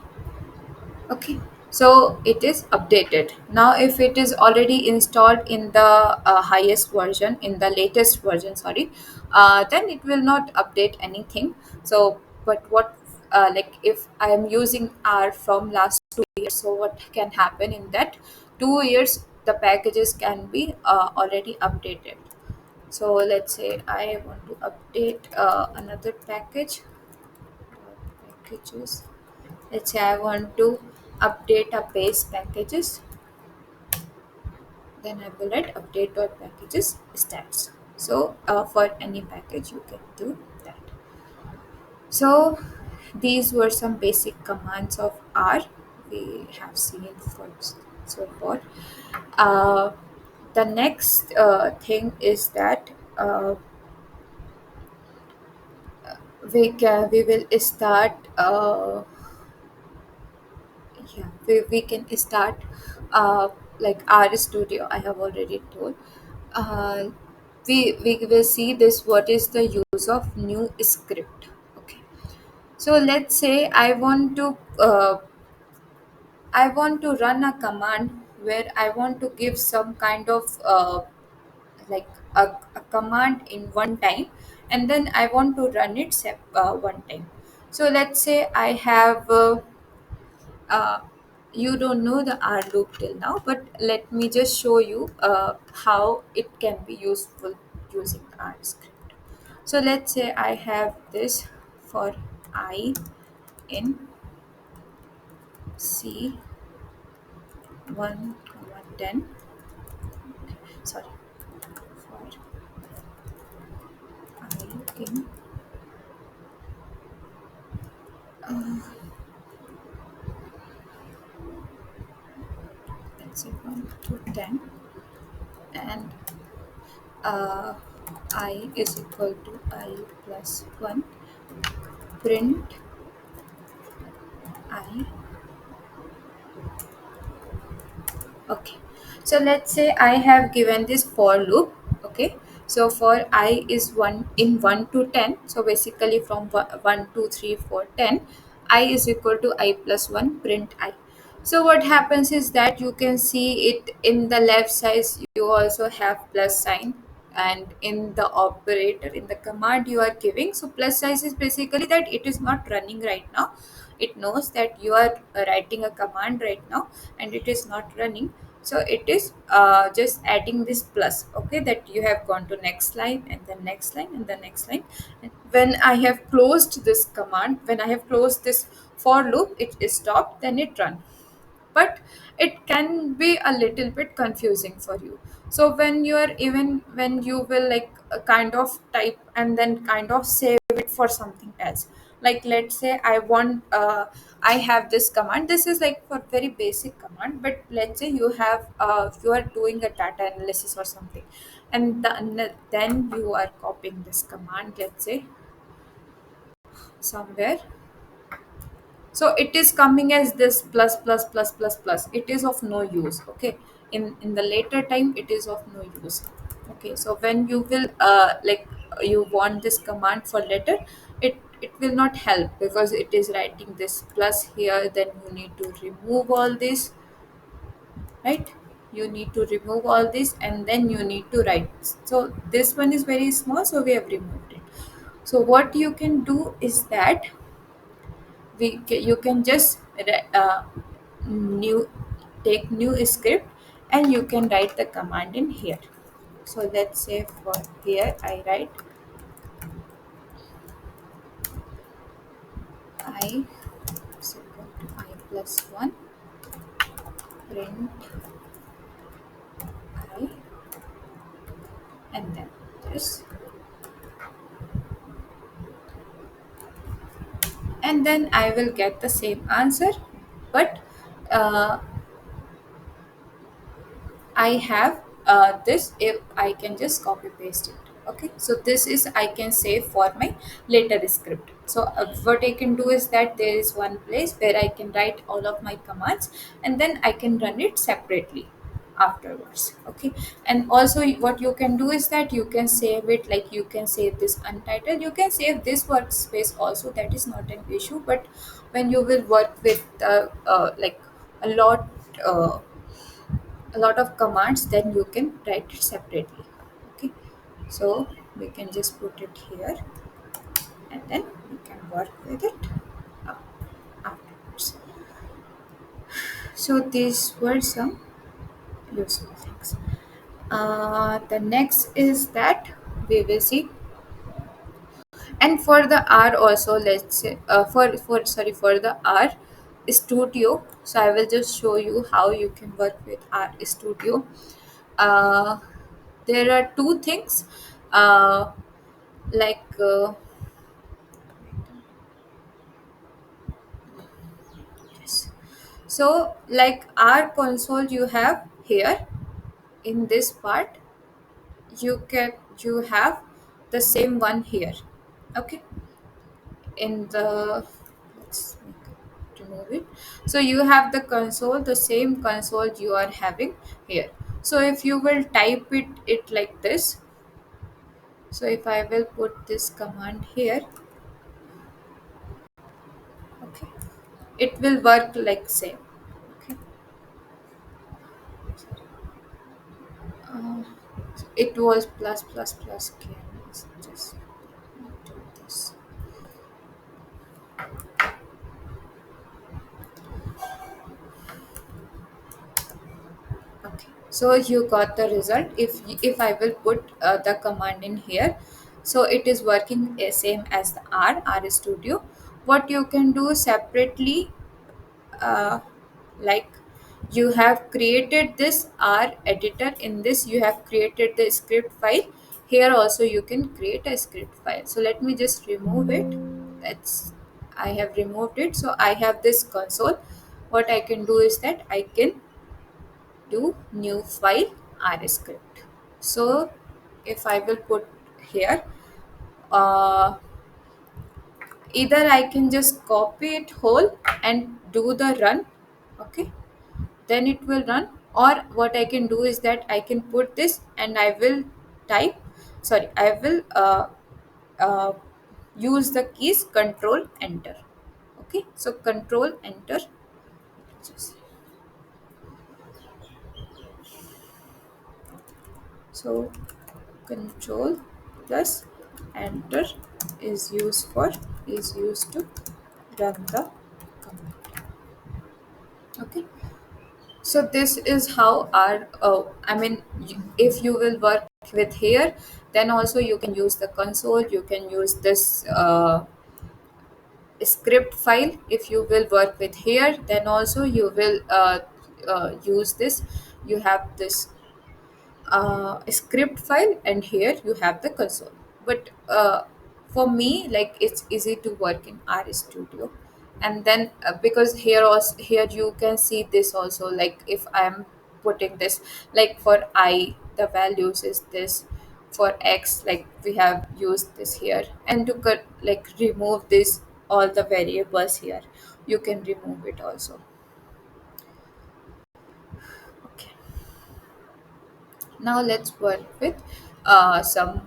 Okay, so it is updated now. If it is already installed in the highest version, in the latest version, sorry, then it will not update anything. So but what like if I am using R from last 2 years, so what can happen in that 2 years, the packages can be already updated. So let's say I want to update another package, packages. Let's say I want to update a base packages, then I will write update dot packages stats. So for any package you can do that. So these were some basic commands of R. we have seen first so far. Uh, the next thing is that we will start. Yeah, we can start like our studio. I have already told. Uh, we will see this. What is the use of new script? Okay. So let's say I want to run a command where I want to give some kind of like a command in one time, and then I want to run it one time. So let's say I have uh, you don't know the R loop till now, but let me just show you how it can be useful using R script. So let's say I have this for I in C 1, 10. Sorry, for I in let's say 1 to 10, and uh, I is equal to I plus 1, print I. Okay, so let's say I have given this for loop. Okay, so for I is 1 in 1 to 10. So basically from 1, 2, 3, 4, 10, I is equal to I plus 1, print I. So what happens is that you can see it in the left side, you also have plus sign, and in the operator in the command you are giving. So plus sign is basically that it is not running right now. It knows that you are writing a command right now and it is not running, so it is just adding this plus. Okay, that you have gone to next line and the next line and the next line. And when I have closed this command, when I have closed this for loop, it is stopped, then it run. But it can be a little bit confusing for you. So when you are, even when you will like kind of type and then kind of save it for something else, like let's say I want I have this command. This is like for very basic command, but let's say you have you are doing a data analysis or something, and then you are copying this command, let's say somewhere. So it is coming as this plus plus plus plus plus. It is of no use. Okay, in the later time it is of no use. Okay, so when you will like you want this command for later, it will not help because it is writing this plus here. Then you need to remove all this, right? You need to remove all this and then you need to write. So this one is very small, so we have removed it. So what you can do is that you can just new take new script and you can write the command in here. So let's say for here I write I is equal to I plus 1, print I, and then this, and then I will get the same answer. But uh, I have this, if I can just copy paste it. Okay, so this is I can save for my later script. So what I can do is that there is one place where I can write all of my commands and then I can run it separately afterwards. Okay, and also what you can do is that you can save it, like you can save this untitled, you can save this workspace also, that is not an issue. But when you will work with like a lot uh, a lot of commands, then you can write it separately. Okay, so we can just put it here and then we can work with it uh, afterwards. So these were some useful things. The next is that we will see, and for the R also, let's say for sorry, for the R studio. So I will just show you how you can work with R studio. uh, there are two things, uh, like yes. So like our console you have here in this part, you have the same one here. Okay, in the, let's remove it. So you have the console, the same console you are having here. So if you will type it like this, so if I will put this command here, okay, it will work like same. Okay, uh, it was plus plus plus k. Let's just do this. Okay, so you got the result. If I will put the command in here, so it is working same as the R Studio. What you can do separately, uh, like you have created this R editor, in this you have created the script file. Here also you can create a script file. So let me just remove it. That's, I have removed it. So I have this console. What I can do is that I can do new file R script. So if I will put here, uh, either I can just copy it whole and do the run. Okay, then it will run, or what I can do is that I can put this and I will type, sorry, I will uh, use the keys control enter. Okay, so control enter. Just- so control plus enter is used for, is used to run the command. Okay, so this is how our I mean, if you will work with here, then also you can use the console, you can use this script file. If you will work with here, then also you will use this. You have this script file, and here you have the console. But for me, like, it's easy to work in R Studio. And then because here also, here you can see this also, like if I'm putting this, like for I the values is this, for X like we have used this here, and to like remove this, all the variables here, you can remove it also. Okay, now let's work with some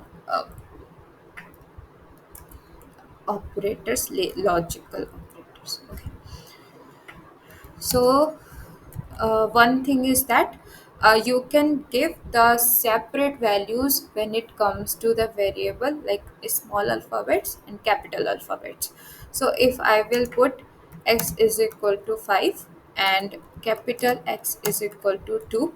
operators, logical operators. Okay, so one thing is that you can give the separate values when it comes to the variable, like small alphabets and capital alphabets. So if I will put x is equal to 5 and capital X is equal to 2,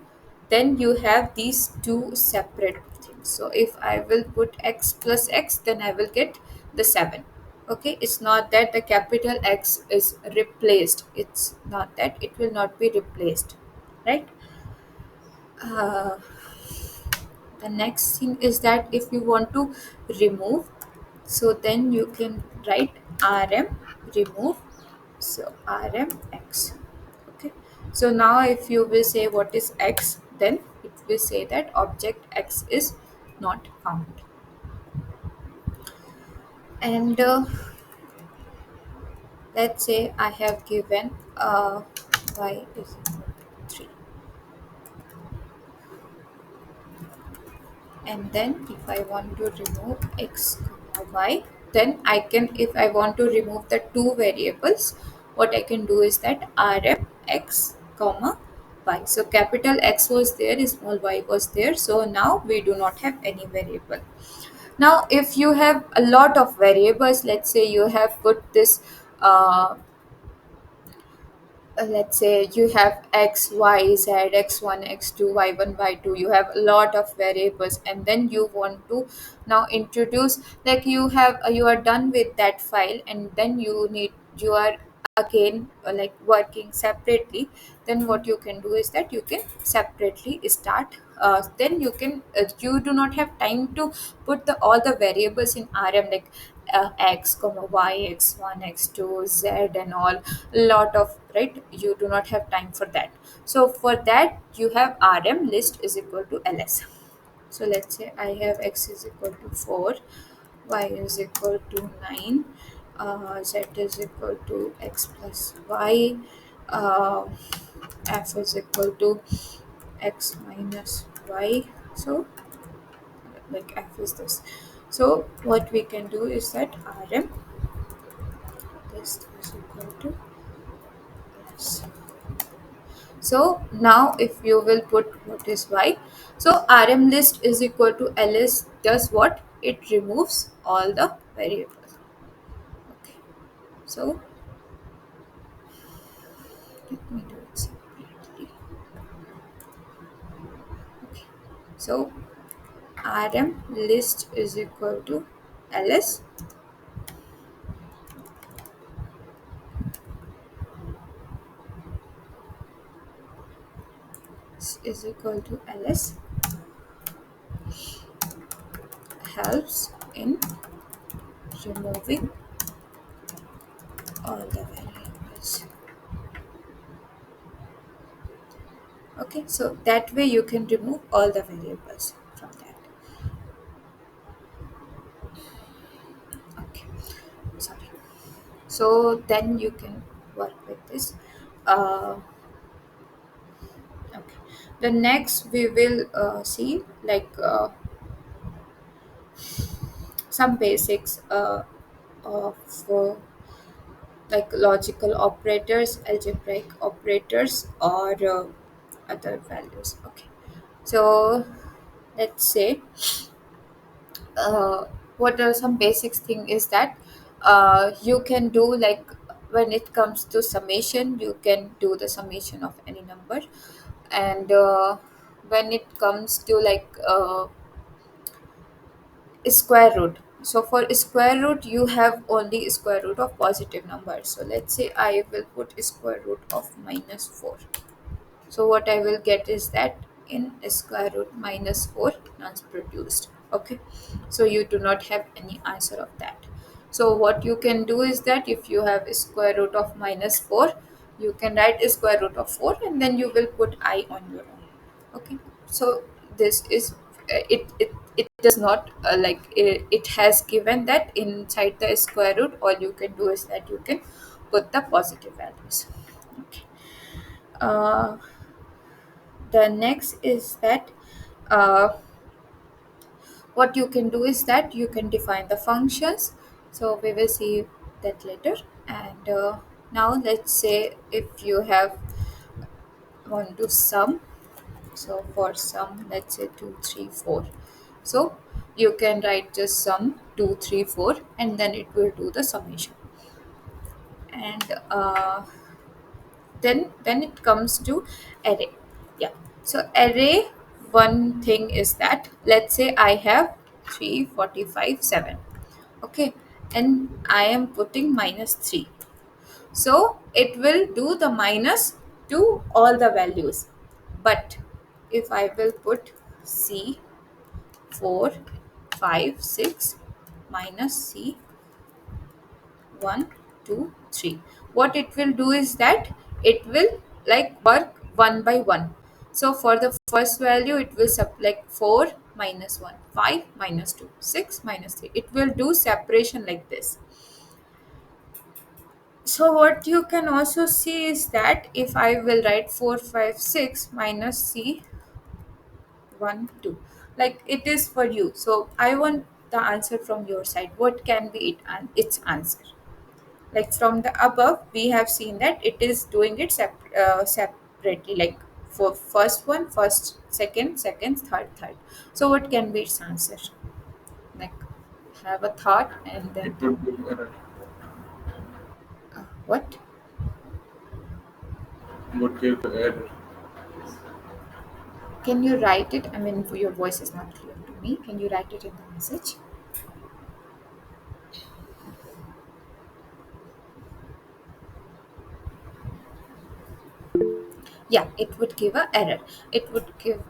then you have these two separate things. So if I will put x plus x, then I will get the 7. Okay, it's not that the capital X is replaced, it's not that, it will not be replaced, right? uh, the next thing is that if you want to remove, so then you can write rm remove, so rm x. Okay, so now if you will say what is x, then it will say that object x is not found. And let's say I have given y is equal to 3, and then if I want to remove x comma y, then I can, if I want to remove the two variables, what I can do is that rm x comma y. So capital X was there, small y was there, so now we do not have any variable. Now if you have a lot of variables, let's say you have put this uh, let's say you have x y z, x1 x2 y1 y2, you have a lot of variables, and then you want to now introduce, like you have you are done with that file, and then you are again like working separately. Then what you can do is that you can separately start, then you can you do not have time to put the all the variables in rm, like x comma y x1 x2 z and all, lot of, right? You do not have time for that. So for that you have rm list is equal to ls. So let's say I have x is equal to 4, y is equal to 9, z is equal to x plus y, uh, f is equal to x minus y. So like f is this. So what we can do is that rm list is equal to s. So now if you will put what is y, so rm list is equal to ls does what? It removes all the variables. Okay. So let me do it separately. Okay. So rm list is equal to ls is equal to ls helps in removing all the variables. Okay, so that way you can remove all the variables from that. Okay, sorry. So then you can work with this. Okay, the next we will see like some basics of like logical operators, algebraic operators, or other values. Okay, so let's say what are some basics thing is that you can do like when it comes to summation, you can do the summation of any number, and when it comes to like square root, so for square root you have only square root of positive numbers. So let's say I will put square root of minus 4. So what I will get is that in square root minus 4 nonce produced. Okay, so you do not have any answer of that. So what you can do is that if you have square root of minus 4, you can write square root of 4 and then you will put I on your own. Okay, so this is it does not it has given that inside the square root all you can do is that you can put the positive values. Okay, uh, the next is that uh, what you can do is that you can define the functions. So we will see that later. And now let's say if you have want to sum, so for sum let's say 2 3 4, so you can write just sum 2 3 4 and then it will do the summation. And then when it comes to array, yeah, so array, one thing is that let's say I have 345 7. Okay, and I am putting minus 3, so it will do the minus to all the values. But if I will put c 4 5 6 minus c 1 2 3, what it will do is that it will like work one by one. So for the first value it will like 4 minus 1 5 minus 2 6 minus 3, it will do separation like this. So what you can also see is that if I will write 4 5 6 minus c 1 2, like it is for you, so I want the answer from your side. What can be it and its answer? Like from the above we have seen that it is doing it separately, like for first one first, second second, third third. So what can be its answer? Like have a thought and then It would be error. what Would give error. can you write it? I mean your voice is not clear to me. Can you write it in the message? Yeah, it would give a error. It would give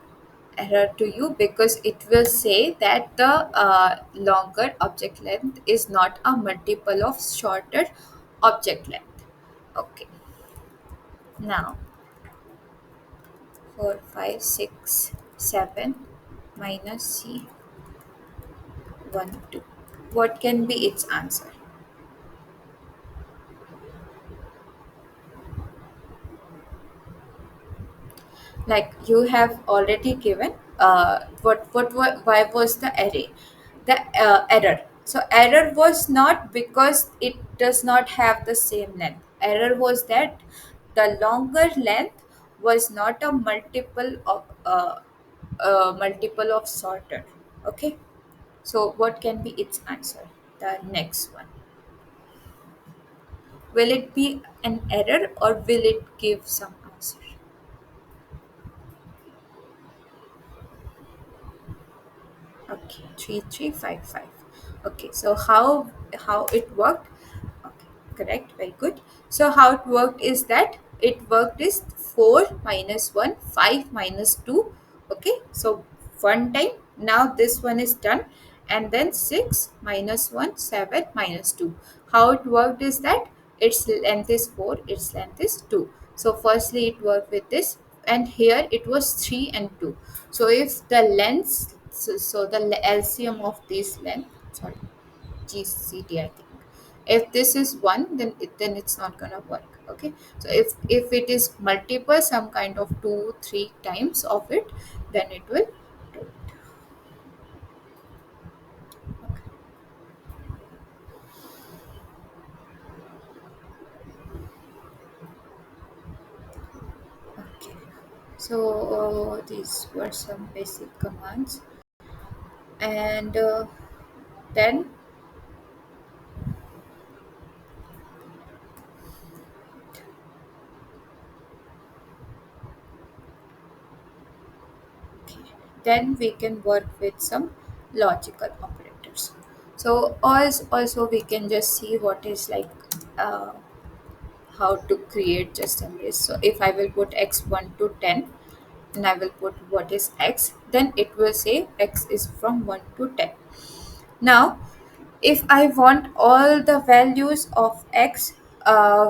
error to you because it will say that the longer object length is not a multiple of shorter object length. Okay, now 4, 5, 6, 7 minus c 1, 2. What can be its answer? Like you have already given why was the array the error. So error was not because it does not have the same length. Error was that the longer length was not a multiple of shorter. Okay, so what can be its answer? The next one, will it be an error or will it give some answer? Okay, 3355. Okay, so how it worked? Okay, correct, very good. So how it worked is that it worked is 4 minus 1, 5 minus 2. Okay, so one time, now this one is done, and then 6 minus 1, 7 minus 2. How it worked is that its length is 4, its length is 2. So firstly it worked with this, and here it was 3 and 2. So if the length, so the LCM of this length, sorry, GCD I think. If this is 1, then it's not gonna work. Okay, so if it is multiple, some kind of 2 3 times of it, then it will do it. Okay, so these were some basic commands, and then then we can work with some logical operators. So also we can just see what is like uh, how to create just a list. So if I will put x1 to 10 and I will put what is x, then it will say x is from 1 to 10. Now if I want all the values of x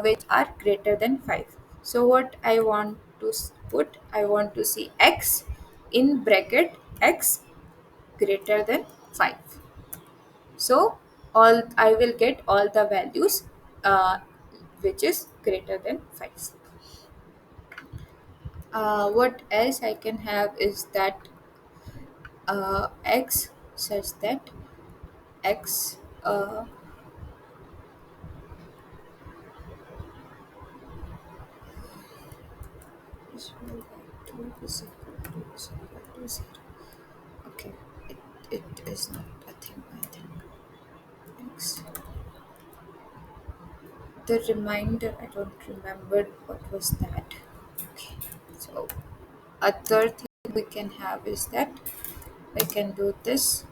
which are greater than 5, so what I want to put, I want to see x in bracket x greater than 5. So all I will get all the values uh, which is greater than 5. What else I can have is that x such that x is equal to is equal to is equal to 0. Okay, it is not a thing, I think. X. The reminder, I don't remember what was that. Okay, so other thing we can have is that we can do this,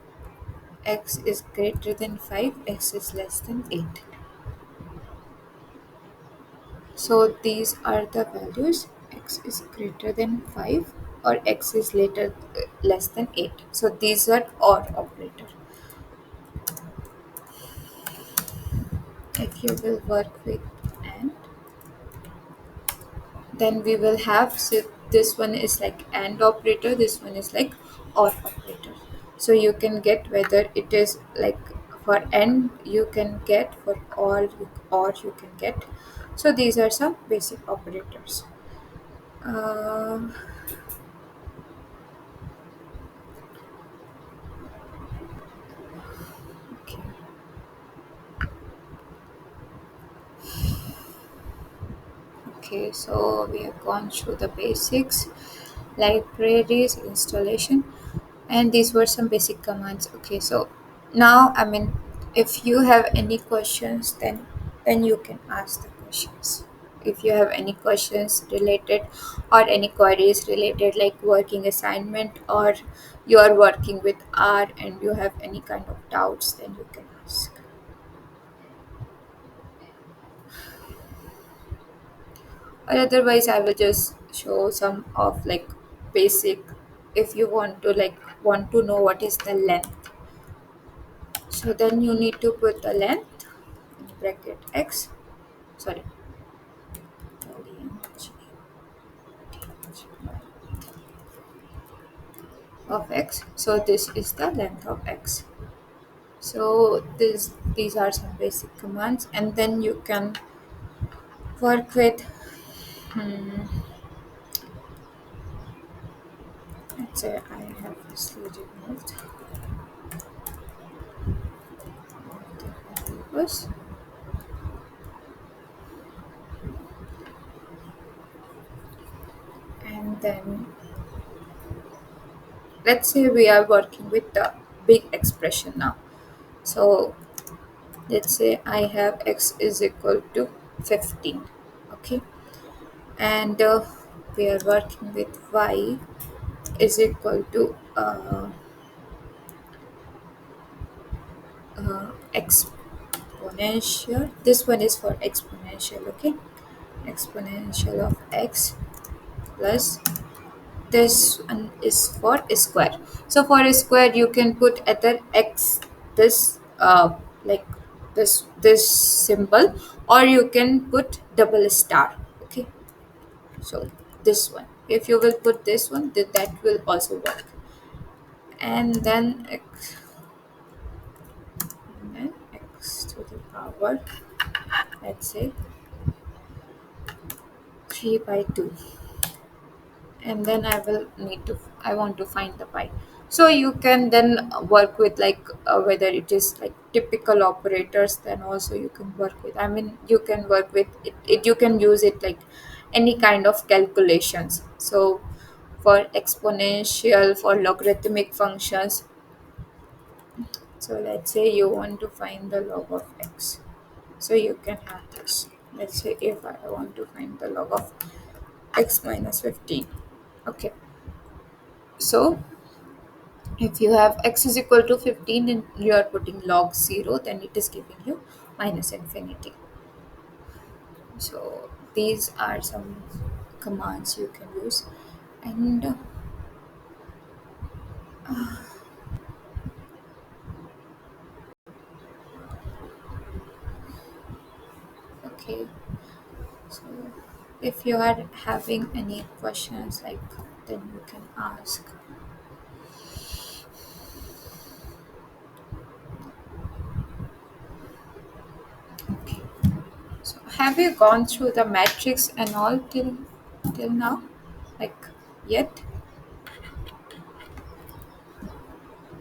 x is greater than 5, x is less than 8. So these are the values, x is greater than 5 or x is less than 8. So these are OR operator. If you will work with AND, then we will have, so this one is like AND operator, this one is like OR operator. So you can get whether it is like for AND you can get, for OR you can get. So these are some basic operators. uh, okay. Okay, so we have gone through the basics, libraries, installation, and these were some basic commands. Okay, so now I mean, if you have any questions, then you can ask the questions. If you have any questions related or any queries related like working assignment, or you are working with R and you have any kind of doubts, then you can ask. Or otherwise I will just show some of like basic if you want to know what is the length, so then you need to put the length in bracket x, sorry, of x. So this is the length of x. So these are some basic commands, and then you can work with, hmm, let's say I have this removed the variables, and then let's say we are working with the big expression now. So let's say I have x is equal to 15, okay, and we are working with y is equal to exponential. This one is for exponential, okay, exponential of x plus this one is for square. So for a square you can put either x, this like this symbol, or you can put double star, okay. So this one, if you will put this one, then that will also work. And then x to the power, let's say 3 by 2, and then I want to find the pi. So you can then work with whether it is like typical operators, then also you can work with, I mean you can work with it you can use it like any kind of calculations. So for exponential, for logarithmic functions, so let's say you want to find the log of x, so you can have this. Let's say if I want to find the log of x minus 15, okay. So if you have x is equal to 15 and you are putting log 0, then it is giving you minus infinity. So these are some commands you can use. And okay, so if you are having any questions, like, then you can ask. Okay. So have you gone through the matrix and all till now? Like, yet?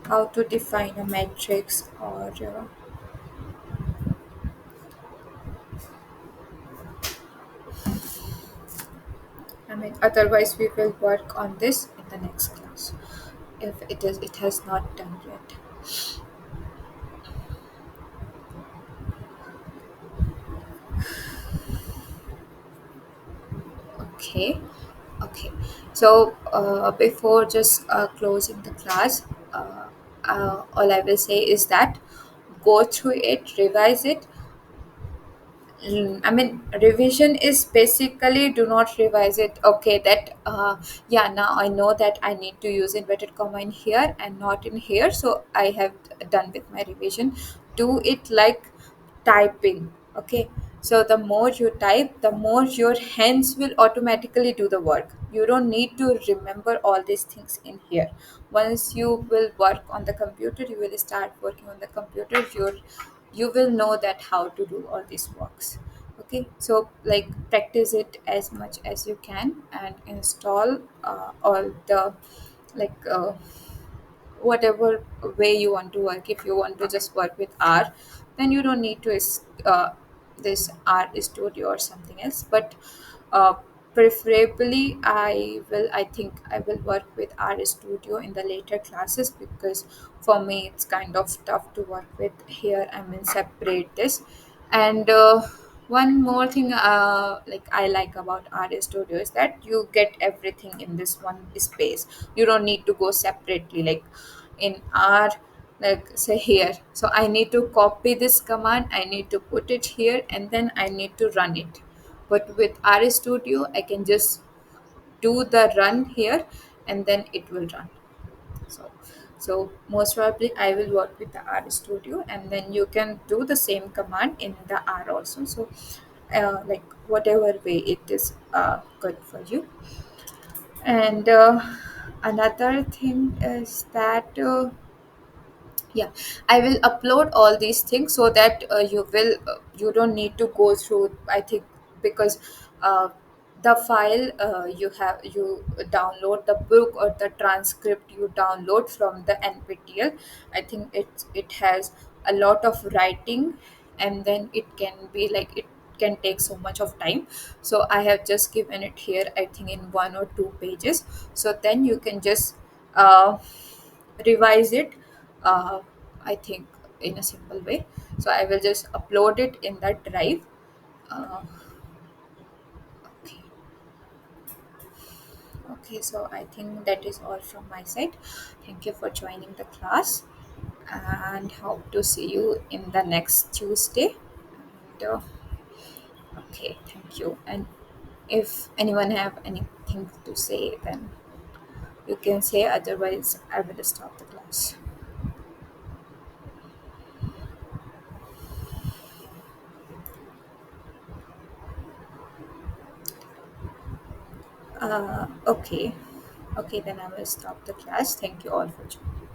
How to define a matrix, or I mean, otherwise we will work on this in the next class if it has not done yet. Okay, okay. So before just closing the class, all I will say is that go through it, revise it. I mean, revision is basically do not revise it. Okay, that yeah, now I know that I need to use inverted comma in here and not in here. So I have done with my revision. Do it like typing. Okay, so the more you type, the more your hands will automatically do the work. You don't need to remember all these things in here. Once you will work on the computer, you will start working on the computer. You will know that how to do all these works. Okay, so like practice it as much as you can and install all the like whatever way you want to work. If you want to just work with R, then you don't need to this R studio or something else. But uh, preferably I think I will work with R studio in the later classes, because for me it's kind of tough to work with here. I mean, separate this. And one more thing like I like about R studio is that you get everything in this one space. You don't need to go separately, like in R, like say here, so I need to copy this command, I need to put it here, and then I need to run it. But with RStudio I can just do the run here, and then it will run. So so most probably I will work with the R Studio, and then you can do the same command in the R also. So like whatever way it is good for you. And another thing is that yeah, I will upload all these things so that you don't need to go through, I think, because the file you download the book or the transcript you download from the nptel. I think it has a lot of writing, and then it can be like it can take so much of time. So I have just given it here, I think, in 1 or 2 pages. So then you can just uh, revise it, uh, I think, in a simple way. So I will just upload it in that drive. uh, okay. Okay, so I think that is all from my side. Thank you for joining the class, and hope to see you in the next Tuesday. And, okay, thank you. And if anyone have anything to say, then you can say, otherwise I will stop the class. Okay. Okay, then I will stop the class. Thank you all for joining.